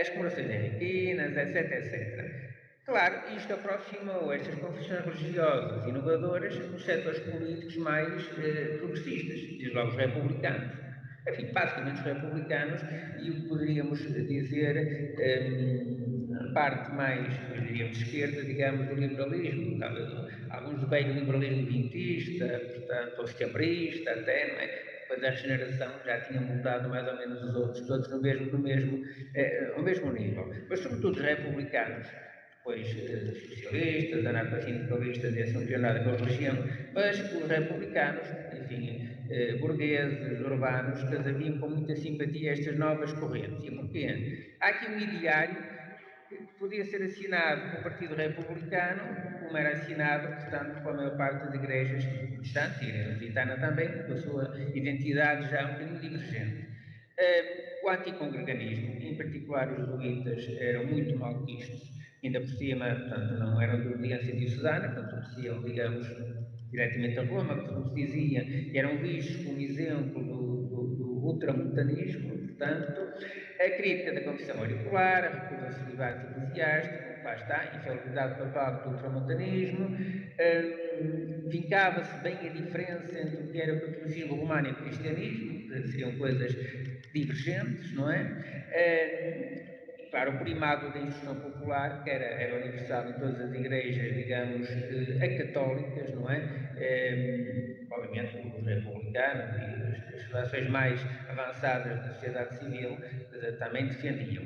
As comemorações henriquinas, etc, etc. Claro, isto aproximou estas confissões religiosas inovadoras dos setores políticos mais progressistas, desde logo os republicanos. Enfim, basicamente os republicanos e o que poderíamos dizer a parte mais, diríamos, esquerda, digamos, do liberalismo. Alguns veem o liberalismo vintista, portanto, ou setembrissta até, não é? Depois a regeneração já tinha mudado mais ou menos os outros, todos ao mesmo nível. Mas, sobretudo, os republicanos, depois socialistas, anarcossindicalistas e assim não tinham nada com a religião, mas os republicanos, enfim, burgueses, urbanos, que haviam com muita simpatia estas novas correntes. E porquê? Há aqui um ideário que podia ser assinado pelo Partido Republicano, como era assinado, portanto, pela maior parte das igrejas protestantes, e a Igreja Lusitana também, com a sua identidade já um bocadinho divergente. O anticongreganismo, em particular os jesuítas, eram muito mal vistos, ainda por cima, portanto, não eram de obediência diocesana, portanto, obedeciam, digamos, diretamente a Roma, que como se dizia, que eram vistos como exemplo do ultramontanismo. Portanto, a crítica da confissão auricular, a recusa ao celibato eclesiástico, lá está, a infalibilidade papal do ultramontanismo, vincava-se bem a diferença entre o que era o catolicismo romano e o cristianismo, que seriam coisas divergentes, não é? Claro, o primado da instrução popular, que era universal em todas as igrejas, digamos, acatólicas, não é? Obviamente, os republicanos e as relações mais avançadas da sociedade civil também defendiam.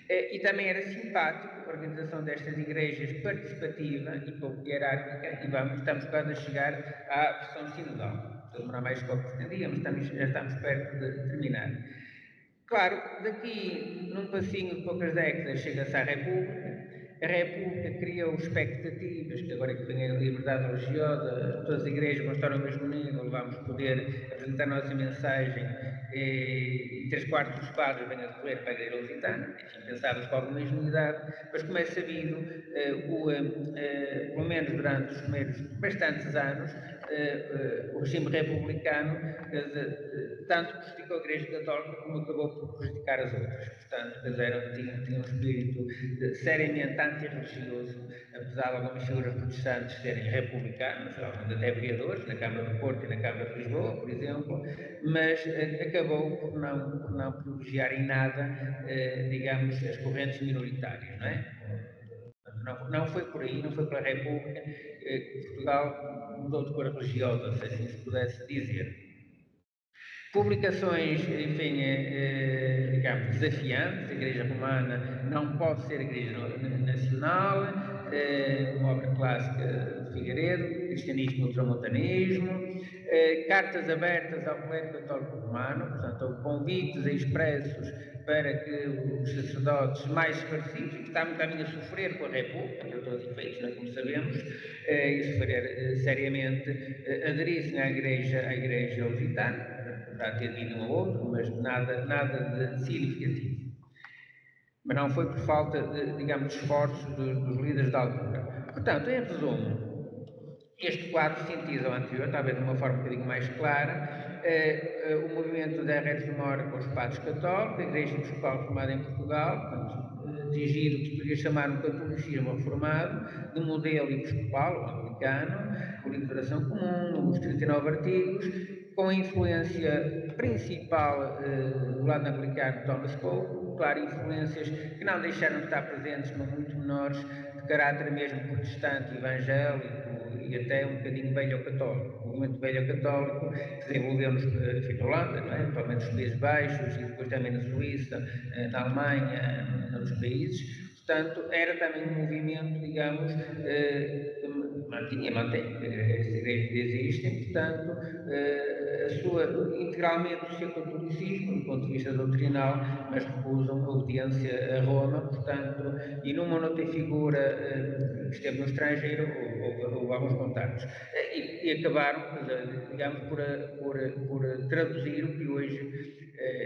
E também era simpático a organização destas igrejas participativa e pouco hierárquica, e estamos quase a chegar à versão sinodal. Estou a demorar mais do que pretendíamos, já estamos perto de terminar. Claro, daqui, num passinho de poucas décadas, chega-se à República. A República criou expectativas, que agora que vem a liberdade religiosa, todas as igrejas vão estar ao mesmo nível, vamos poder apresentar a nossa mensagem e 3/4 dos padres vêm a recorrer para a igreja lusitana. Enfim, pensávamos com alguma ingenuidade, mas como é sabido, pelo menos durante os primeiros bastantes anos, o regime republicano tanto prejudicou a Igreja Católica como acabou por prejudicar as outras. Portanto, tinha um espírito seriamente antirreligioso, apesar de algumas figuras protestantes serem republicanas, alguns até vereadores, na Câmara do Porto e na Câmara de Lisboa, por exemplo, mas acabou por não privilegiar em nada, digamos, as correntes minoritárias, não é? Não foi por aí, não foi pela República que Portugal mudou de cor religiosa, se assim se pudesse dizer. Publicações, enfim, digamos, desafiantes. A Igreja Romana não pode ser a Igreja Nacional, uma obra clássica de Figueiredo, Cristianismo e Ultramontanismo, cartas abertas ao clero católico romano, portanto, convites expressos para que os sacerdotes mais esclarecidos, que estavam também a sofrer com a República, para todos os efeitos, não é, como sabemos, e sofrer seriamente, aderissem à Igreja Lusitana. Poderá ter vindo um ou outro, mas nada de significativo. Mas não foi por falta digamos, de esforços dos líderes da altura. Portanto, em resumo, este quadro sintetiza o anterior, talvez de uma forma um bocadinho mais clara, o movimento da reforma com os padres católicos, a Igreja Episcopal Reformada em Portugal, portanto, atingir o que se poderia chamar um catolicismo reformado, de modelo episcopal, anglicano, por liberação comum, os 39 artigos, com a influência principal do lado anglicano de Thomas Cole, claro, influências que não deixaram de estar presentes, mas muito menores, de caráter mesmo protestante, evangélico e até um bocadinho velho-católico. O movimento velho-católico que se desenvolveu na Holanda, não é? Atualmente nos Países Baixos e depois também na Suíça, na Alemanha, noutros países. Portanto, era também um movimento, digamos, mantém, as igrejas existem, portanto, integralmente o seu catolicismo, do ponto de vista doutrinal, mas recusam a obediência a Roma, portanto, e numa ou noutra figura que esteve no estrangeiro, houve alguns contactos. E acabaram, digamos, por traduzir o que hoje,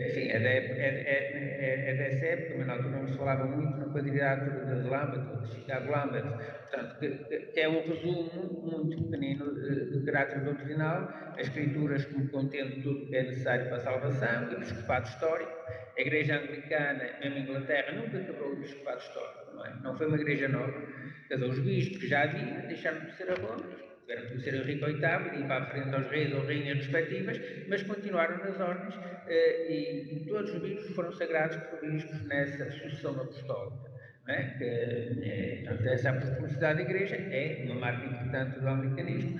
enfim, é dessa época, mas na altura não se falava muito na quadrilátero de Lambert, ou de Chicago Lambert, portanto, que é um resumo muito pequenino de caráter doutrinal, as escrituras como contendo tudo o que é necessário para a salvação, o episcopado histórico. A Igreja Anglicana, mesmo em Inglaterra, nunca quebrou o episcopado histórico, não é? Não foi uma igreja nova. Quer dizer, os bispos que já havia deixaram de ser a Roma, tiveram que ser Henrique VIII e ir para a frente aos reis ou rainhas respectivas, mas continuaram nas ordens e todos os bispos foram sagrados por bispos nessa sucessão apostólica. Portanto, essa apostolicidade da Igreja é uma marca importante do anglicanismo,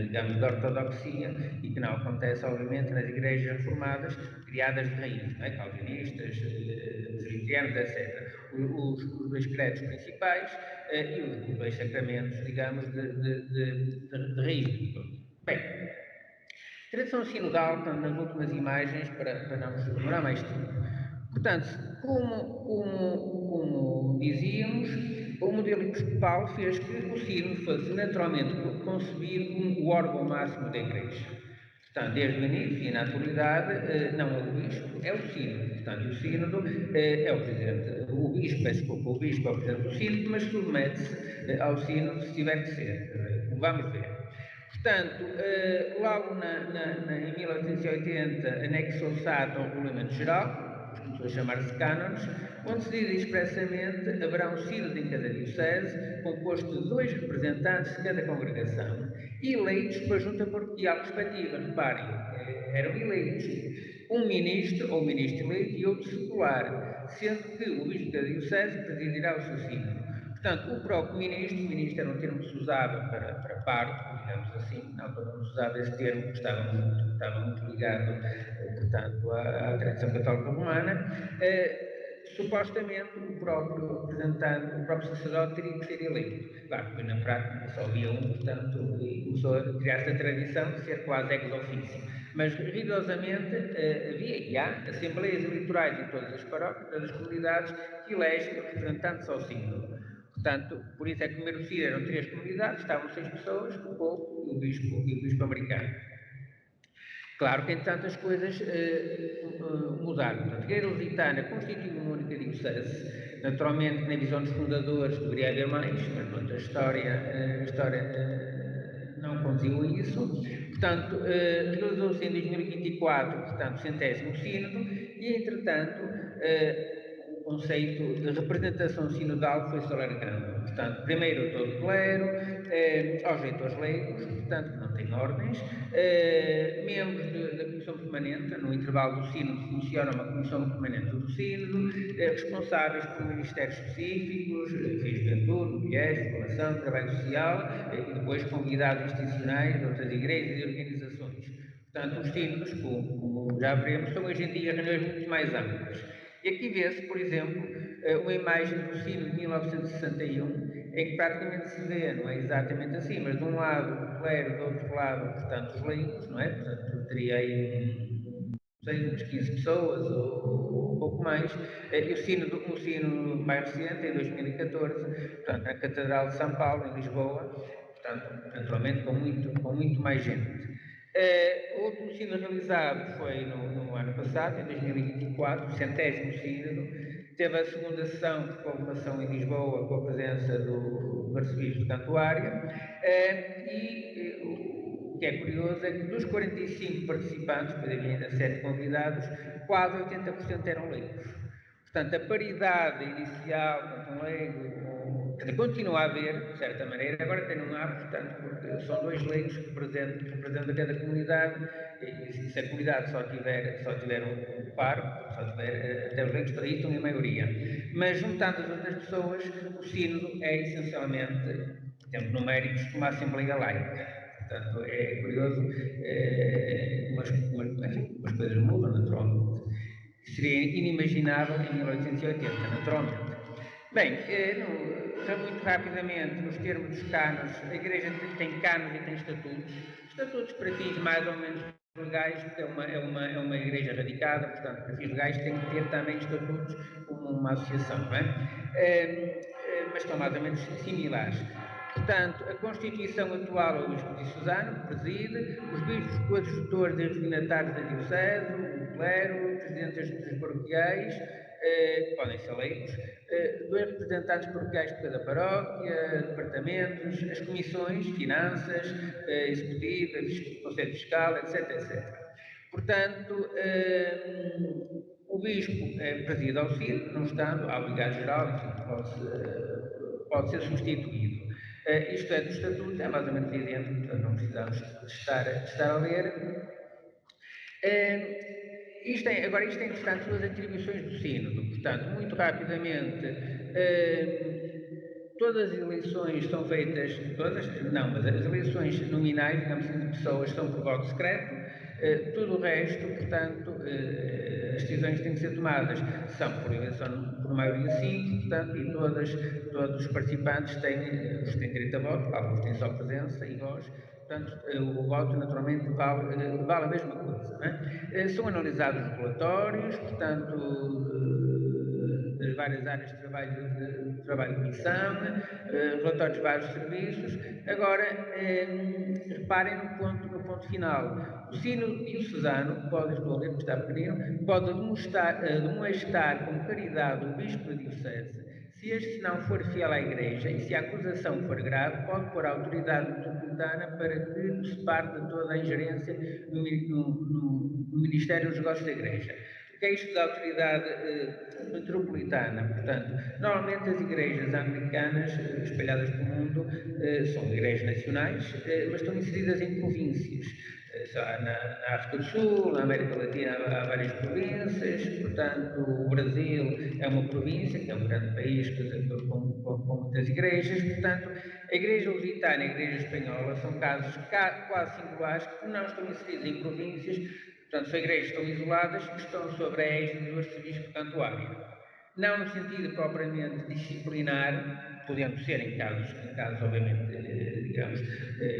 digamos, da ortodoxia, e que não acontece, obviamente, nas igrejas reformadas criadas de raiz, calvinistas, presbiterianos, etc. Os dois credos principais e os dois sacramentos, digamos, de raiz. Bem, tradição sinodal, nas últimas imagens, para não nos demorar mais tempo. Portanto, como dizíamos, o modelo episcopal fez que o sínodo fosse naturalmente concebido como o órgão máximo da Igreja. Portanto, desde o início e na atualidade, não é o bispo, é o sínodo. Portanto, o sínodo é o presidente, o bispo é o presidente do sínodo, mas submete-se ao sínodo se tiver que ser. Vamos ver. Portanto, logo em 1880 anexou-se à ata um regulamento geral, que começou a chamar-se cânones, onde se diz expressamente haverá um sínodo em cada diocese, composto de 2 representantes de cada congregação, e eleitos pela junta paroquial respectiva. Reparem, eram eleitos um ministro ou ministro eleito e outro secular, sendo que o bispo da diocese presidirá o seu sínodo. Portanto, o próprio ministro, o ministro era um termo que se usava para pároco, digamos assim, na altura não se usava esse termo, que estava muito ligado, portanto, à tradição católica romana. Supostamente o próprio representante, o próprio sacerdote teria que ser eleito. Claro, depois na prática só havia um, portanto, e começou a criar-se a tradição de ser quase ex officio. Mas rigorosamente havia e há assembleias eleitorais em todas as paróquias, todas as comunidades, que elegem representantes ao sínodo. Portanto, por isso é que o primeiro sínodo eram 3 comunidades, estavam 6 pessoas, o povo e o bispo americano. Claro que, entretanto, as coisas mudaram. Portanto, a Igreja Lusitana constituiu uma única diocese. Naturalmente, na visão dos fundadores, deveria haver mais, mas pronto, a história não conduziu a isso. Portanto, realizou-se em 2024, portanto, o 100º Sínodo, e, entretanto, o conceito de representação sinodal foi-se alargando. Portanto, primeiro todo o clero, aos leitores leigos, portanto, que não têm ordens, membros da Comissão Permanente, no intervalo do Sínodo funciona uma Comissão Permanente do Sínodo, responsáveis por ministérios específicos, juventude, mulheres, formação, trabalho social, e depois convidados institucionais de outras igrejas e organizações. Portanto, os sínodos, como já veremos, são hoje em dia reuniões muito mais amplas. E aqui vê-se, por exemplo, uma imagem do sínodo de 1961, em que praticamente se vê, não é exatamente assim, mas de um lado o clero, do outro lado, portanto, os leigos, não é? Portanto, teria aí umas 15 pessoas ou um pouco mais, e o sínodo mais recente, em 2014, portanto, na Catedral de São Paulo, em Lisboa, portanto, naturalmente com muito mais gente. O último sínodo realizado foi no ano passado, em 2024, o 100º sínodo. Teve a segunda sessão de convocação em Lisboa, com a presença do arcebispo de Cantuária, e o que é curioso é que dos 45 participantes, pois havia ainda 7 convidados, quase 80% eram leigos. Portanto, a paridade inicial, com um leigo, continua a haver, de certa maneira, agora até não há, portanto, porque são 2 leigos que representam cada comunidade, e se a comunidade só tiver um par, só tiver, até os leigos estão em maioria. Mas, juntando as outras pessoas, o sínodo é essencialmente, em termos numéricos, uma Assembleia Laica. Portanto, é curioso, umas coisas mudam, naturalmente. Seria inimaginável em 1880, naturalmente. Bem, muito rapidamente, nos termos dos cânones, a Igreja tem cânones e tem estatutos. Estatutos para fins mais ou menos legais, porque é uma Igreja radicada, portanto, para fins legais tem que ter também estatutos como uma associação, não é? Mas estão mais ou menos similares. Portanto, a Constituição atual é o Bispo Diocesano, que preside, os bispos coadjutores e resignatários da Diocese, o clero, o presidente das juntas paroquiais, que podem ser leigos, 2 representantes paroquiais de cada paróquia, departamentos, as comissões, finanças, executivas, conselho fiscal, etc, etc. Portanto, o bispo preside ao sínodo, não estando, há o vigário-geral, pode ser substituído. Isto é do Estatuto, é mais ou menos evidente, portanto não precisamos de estar a ler. Agora, isto é interessante, são as atribuições do sínodo. Portanto, muito rapidamente, todas as eleições são feitas, mas as eleições nominais, digamos assim, de pessoas, são por voto secreto. Tudo o resto, portanto, as decisões têm que ser tomadas, são por eleição por maioria simples, portanto, e todos os participantes têm direito a voto, alguns têm só presença e voz. Portanto, o voto, naturalmente, vale a mesma coisa. Não é? São analisados os relatórios, portanto, das várias áreas de trabalho de missão, relatórios de vários serviços. Agora, reparem no ponto final. O sínodo diocesano pode, estou a ler porque está pequenino, pode demonstrar com caridade o bispo da diocese, Se este não for fiel à Igreja e se a acusação for grave, pode pôr a autoridade metropolitana para que o separe de toda a ingerência no Ministério dos Negócios da Igreja. O que é isto da autoridade metropolitana? Portanto, normalmente as igrejas anglicanas espalhadas pelo mundo são igrejas nacionais, mas estão inseridas em províncias. Na África do Sul, na América Latina há várias províncias, portanto o Brasil é uma província, que é um grande país com muitas igrejas, portanto a Igreja Lusitana e a Igreja Espanhola são casos quase singulares que não estão inseridos em províncias, portanto são igrejas que estão isoladas e estão sobre a égide do arcebispo cantuário. Não no sentido propriamente disciplinar, podendo ser em casos obviamente, digamos,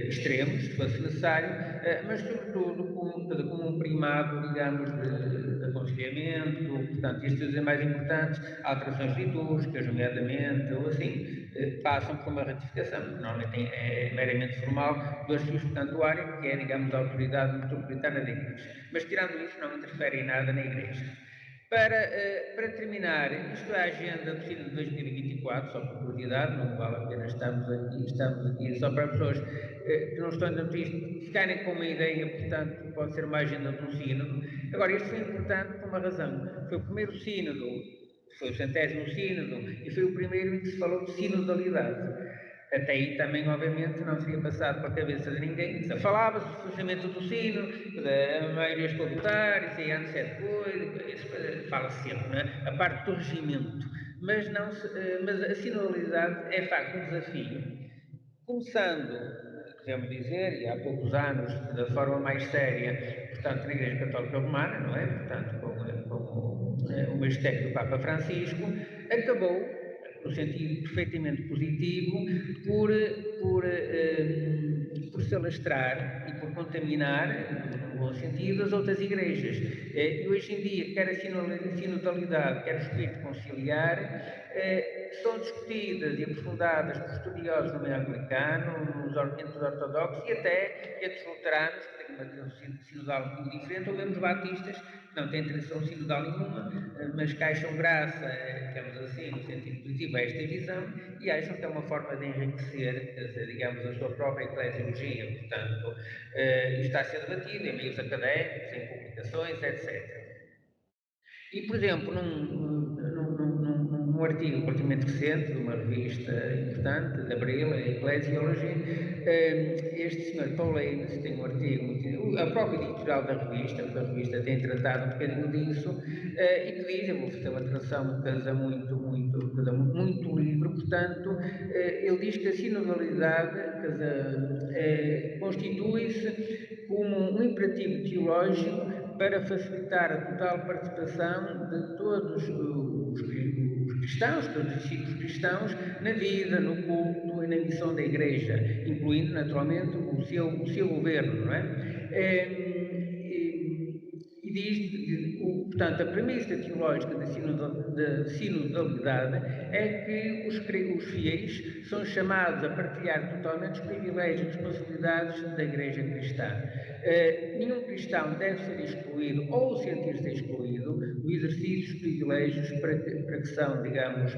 extremos, se fosse necessário, mas sobretudo como um primado, digamos, de aconselhamento, portanto, estes é mais importantes, alterações litúrgicas, nomeadamente, ou assim, passam por uma ratificação, que normalmente é meramente formal, do arcebispo cantuário, que é, digamos, a autoridade metropolitana da Igreja. Mas, tirando isso, não interfere em nada na Igreja. Para terminar, isto é a agenda do Sínodo de 2024, só por curiosidade, não vale a pena estamos aqui só para pessoas que não estão dentro disto ficarem com uma ideia, portanto, pode ser uma agenda de um Sínodo. Agora, isto foi importante por uma razão. Foi o primeiro Sínodo, foi o 100º Sínodo, e foi o primeiro em que se falou de sinodalidade. Até aí também, obviamente, não seria passado para a cabeça de ninguém. Falava-se do funcionamento do sino, da maioria estatutária, isso aí antes é depois, fala-se sempre, não é? A parte do regimento. Mas a sinodalidade é, de facto, um desafio. Começando, podemos dizer, e há poucos anos, da forma mais séria, portanto, na Igreja Católica Romana, não é? Portanto, com o magistério do Papa Francisco, acabou no sentido perfeitamente positivo, por se alastrar e por contaminar, no bom sentido, as outras igrejas. E hoje em dia, quer a sinodalidade, quer o espírito conciliar, são discutidas e aprofundadas por estudiosos no meio anglicano, entre os ortodoxos e até entre os luteranos, que têm uma tradição sinodal muito diferente, ou mesmo os batistas, que não têm tradição sinodal nenhuma, mas que acham graça, digamos assim, no sentido positivo, a esta visão, e acham que é uma forma de enriquecer, digamos, a sua própria eclesiologia. Portanto, isto está a ser debatido em meios académicos, em publicações, etc. E, por exemplo, num artigo relativamente recente, de uma revista importante, de Abril, a Ecclesiology, este senhor Paul Haines tem um artigo, a própria editorial da revista, porque a revista tem tratado um bocadinho disso, e que diz, eu vou fazer uma tradução que casa muito livre, portanto, ele diz que a sinodalidade constitui-se como um imperativo teológico para facilitar a total participação de todos os cristãos, todos os discípulos cristãos, na vida, no culto e na missão da Igreja, incluindo naturalmente o seu governo, não é? E diz, portanto, a premissa teológica da sinodalidade é que os fiéis são chamados a partilhar totalmente os privilégios e responsabilidades da Igreja cristã. Nenhum cristão deve ser excluído ou sentir-se excluído do exercício dos privilégios para que são, digamos,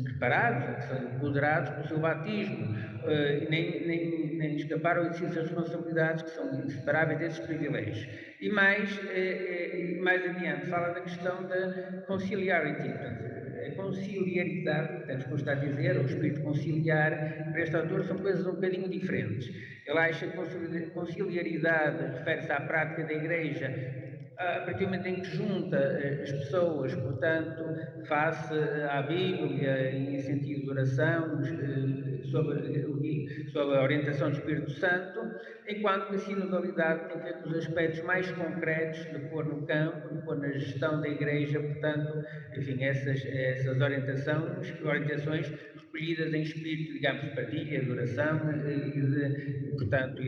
preparados, que são empoderados pelo seu batismo, nem escapar ao exercício das responsabilidades que são inseparáveis desses privilégios. E mais adiante fala da questão da conciliarity, portanto, a conciliaridade, portanto, como está a dizer, o espírito conciliar, para este autor são coisas um bocadinho diferentes. Ele acha que conciliaridade refere-se à prática da Igreja a partir do momento em que junta as pessoas, portanto, face à Bíblia e em sentido de oração, sob a orientação do Espírito Santo, enquanto que a sinodalidade tem a ver com os aspectos mais concretos de pôr no campo, de pôr na gestão da Igreja, portanto, enfim, essas orientações recolhidas em espírito, digamos, de partilha, de oração e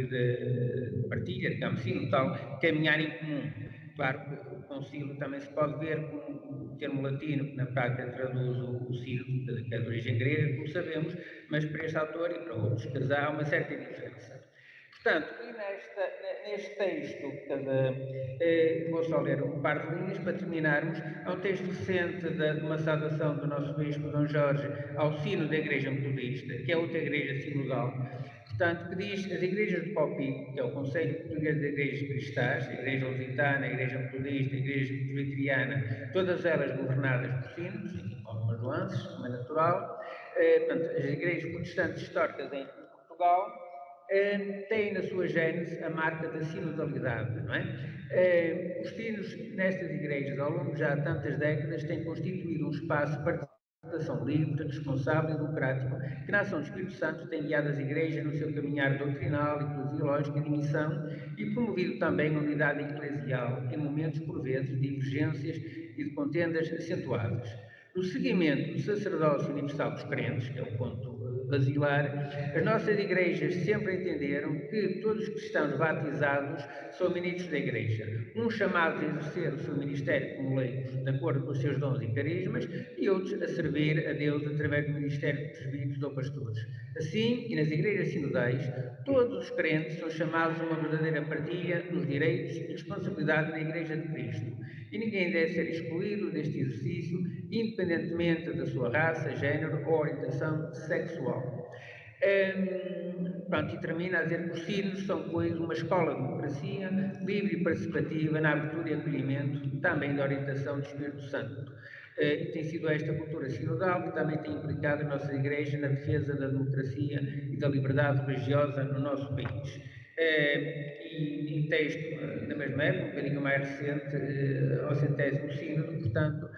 de partilha, digamos assim, no tal caminhar em comum. Claro que o concílio também se pode ver como o termo latino, que na prática traduz o sínodo, que é de origem grega, como sabemos, mas para este autor e para outros há uma certa diferença. Portanto, neste texto, vou só ler um par de linhas para terminarmos. É um texto recente de uma saudação do nosso Bispo Dom Jorge ao Sino da Igreja Metodista, que é outra igreja sinodal. Portanto, que diz: as igrejas de Paupico, que é o Conselho Português de Igrejas Cristãs, a Igreja Lusitana, a Igreja Metodista, a Igreja Presbiteriana, todas elas governadas por sinos, com algumas nuances, como é natural. Portanto, as igrejas protestantes históricas em Portugal têm na sua gênese a marca da sinodalidade, não é? Os sinos nestas igrejas, ao longo já de tantas décadas, têm constituído um espaço de participação livre, responsável e democrático, que na ação do Espírito Santo tem guiado as igrejas no seu caminhar doutrinal, eclesiológico e de missão e promovido também a unidade eclesial em momentos, por vezes, de divergências e de contendas acentuadas. No seguimento do sacerdócio universal dos crentes, que é o ponto basilar, as nossas igrejas sempre entenderam que todos os cristãos batizados são ministros da igreja, uns chamados a exercer o seu ministério como leigos, de acordo com os seus dons e carismas, e outros a servir a Deus através do ministério de presbíteros ou pastores. Assim, e nas igrejas sinodais, todos os crentes são chamados a uma verdadeira partilha nos direitos e responsabilidade na Igreja de Cristo, e ninguém deve ser excluído deste exercício, independentemente da sua raça, género ou orientação sexual. Pronto, e termina a dizer que os sinos são, pois, uma escola de democracia livre e participativa na abertura e acolhimento também da orientação do Espírito Santo. E tem sido esta cultura sinodal que também tem implicado a nossa Igreja na defesa da democracia e da liberdade religiosa no nosso país. E em texto, na mesma época, um bocadinho mais recente, ao 100º Sínodo, portanto,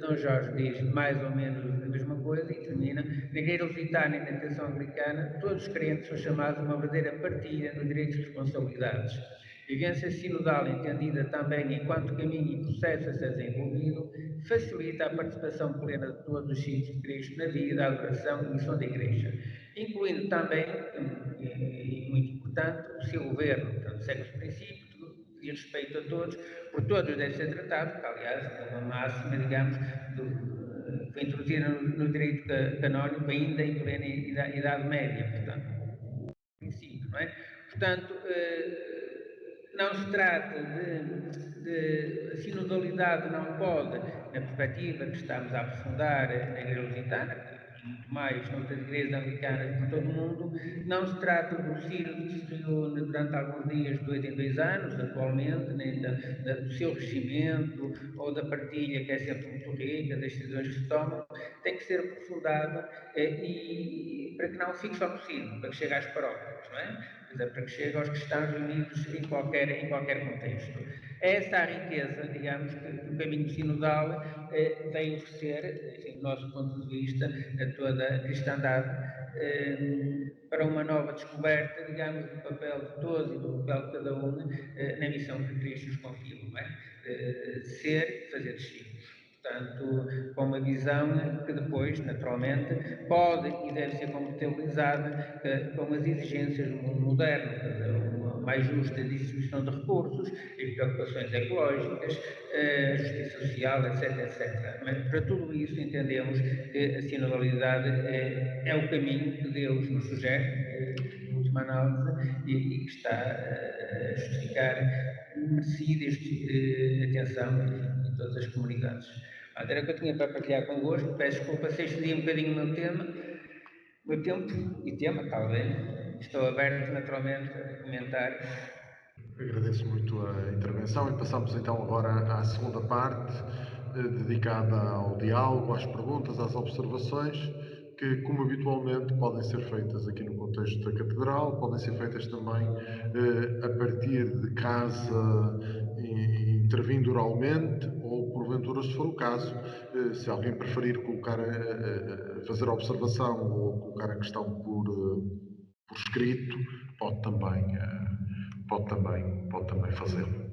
Dom Jorge diz mais ou menos a mesma coisa e termina: na Igreja Lusitana e na Atenção Anglicana, todos os crentes são chamados a uma verdadeira partilha nos direitos e responsabilidades. Vivência sinodal, entendida também enquanto caminho e processo a ser desenvolvido, facilita a participação plena de todos os filhos de Cristo na vida, a adoração e missão da Igreja, incluindo também, e muito importante, o seu governo. Portanto, segue os princípios de respeito a todos, por todos deve ser tratado, que aliás é uma máxima, digamos, que foi introduzida no direito canónico ainda em plena Idade Média, portanto, princípio, não é? Portanto, não se trata de a sinodalidade não pode, na perspectiva que estamos a aprofundar na Igreja Lusitana, e muito mais noutras igrejas anglicanas por todo o mundo, não se trata do sínodo que se reúne durante alguns dias, 2 em 2 anos, atualmente, nem do seu regimento ou da partilha, que é sempre muito rica, das decisões que se tomam, tem que ser aprofundada e para que não fique só no sínodo, para que chegue às paróquias, não é? Para que chegue aos cristãos reunidos em qualquer contexto. É essa a riqueza, digamos, que o caminho sinodal vem oferecer, enfim, do nosso ponto de vista, a toda a cristandade, para uma nova descoberta, digamos, do papel de todos e do papel de cada um na missão que Cristo nos confia, não é? Ser e fazer discípulos. Portanto, com uma visão que depois, naturalmente, pode e deve ser compatibilizada com as exigências do mundo moderno, uma mais justa distribuição de recursos, e preocupações ecológicas, justiça social, etc, etc. Mas para tudo isso entendemos que a sinodalidade é o caminho que Deus nos sugere, em última análise, e que está a justificar merecida atenção em todas as comunidades. Era o que eu tinha para partilhar convosco. Peço desculpa se excedi um bocadinho o meu tempo e tema, talvez. Estou aberto, naturalmente, a comentários. Agradeço muito a intervenção e passamos então agora à segunda parte, dedicada ao diálogo, às perguntas, às observações, que, como habitualmente, podem ser feitas aqui no contexto da Catedral, podem ser feitas também a partir de casa, intervindo oralmente, ou porventura, se for o caso, se alguém preferir colocar, fazer a observação ou colocar a questão por escrito, pode também fazê-lo.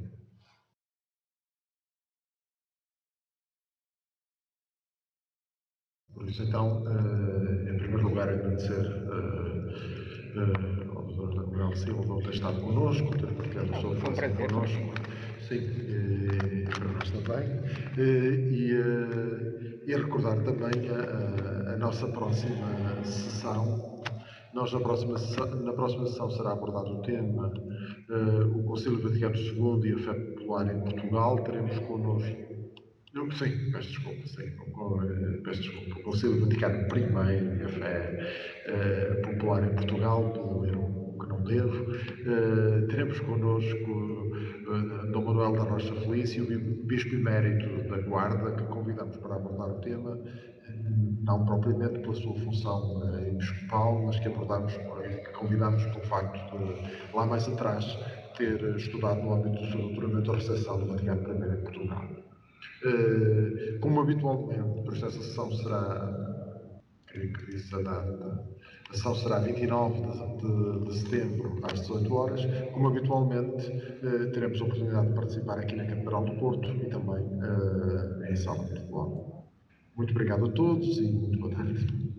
Por isso, então, em primeiro lugar, agradecer ao Dr. Manuel Silva ter estado connosco, ter partilhado a sua reflexão connosco. Sim, para nós também. E recordar também a nossa próxima sessão, Na próxima sessão será abordado o tema o Concílio Vaticano II e a fé popular em Portugal. Teremos connosco. Sim, peço desculpa, peço desculpa. O Concílio Vaticano I e a fé popular em Portugal, estou a ler o que não devo. Teremos connosco Dom Manuel da Rocha Felício, Bispo Emérito da Guarda, que convidamos para abordar o tema, não propriamente pela sua função episcopal, mas que convidamos pelo facto de, lá mais atrás, ter estudado no âmbito do seu doutoramento a recepção do Vaticano I em Portugal. Como habitualmente, por esta sessão será, creio que disse a data, a sessão será 29 de setembro às 18 horas. Como habitualmente, teremos a oportunidade de participar aqui na Catedral do Porto e também em sala virtual. Muito obrigado a todos e muito boa tarde.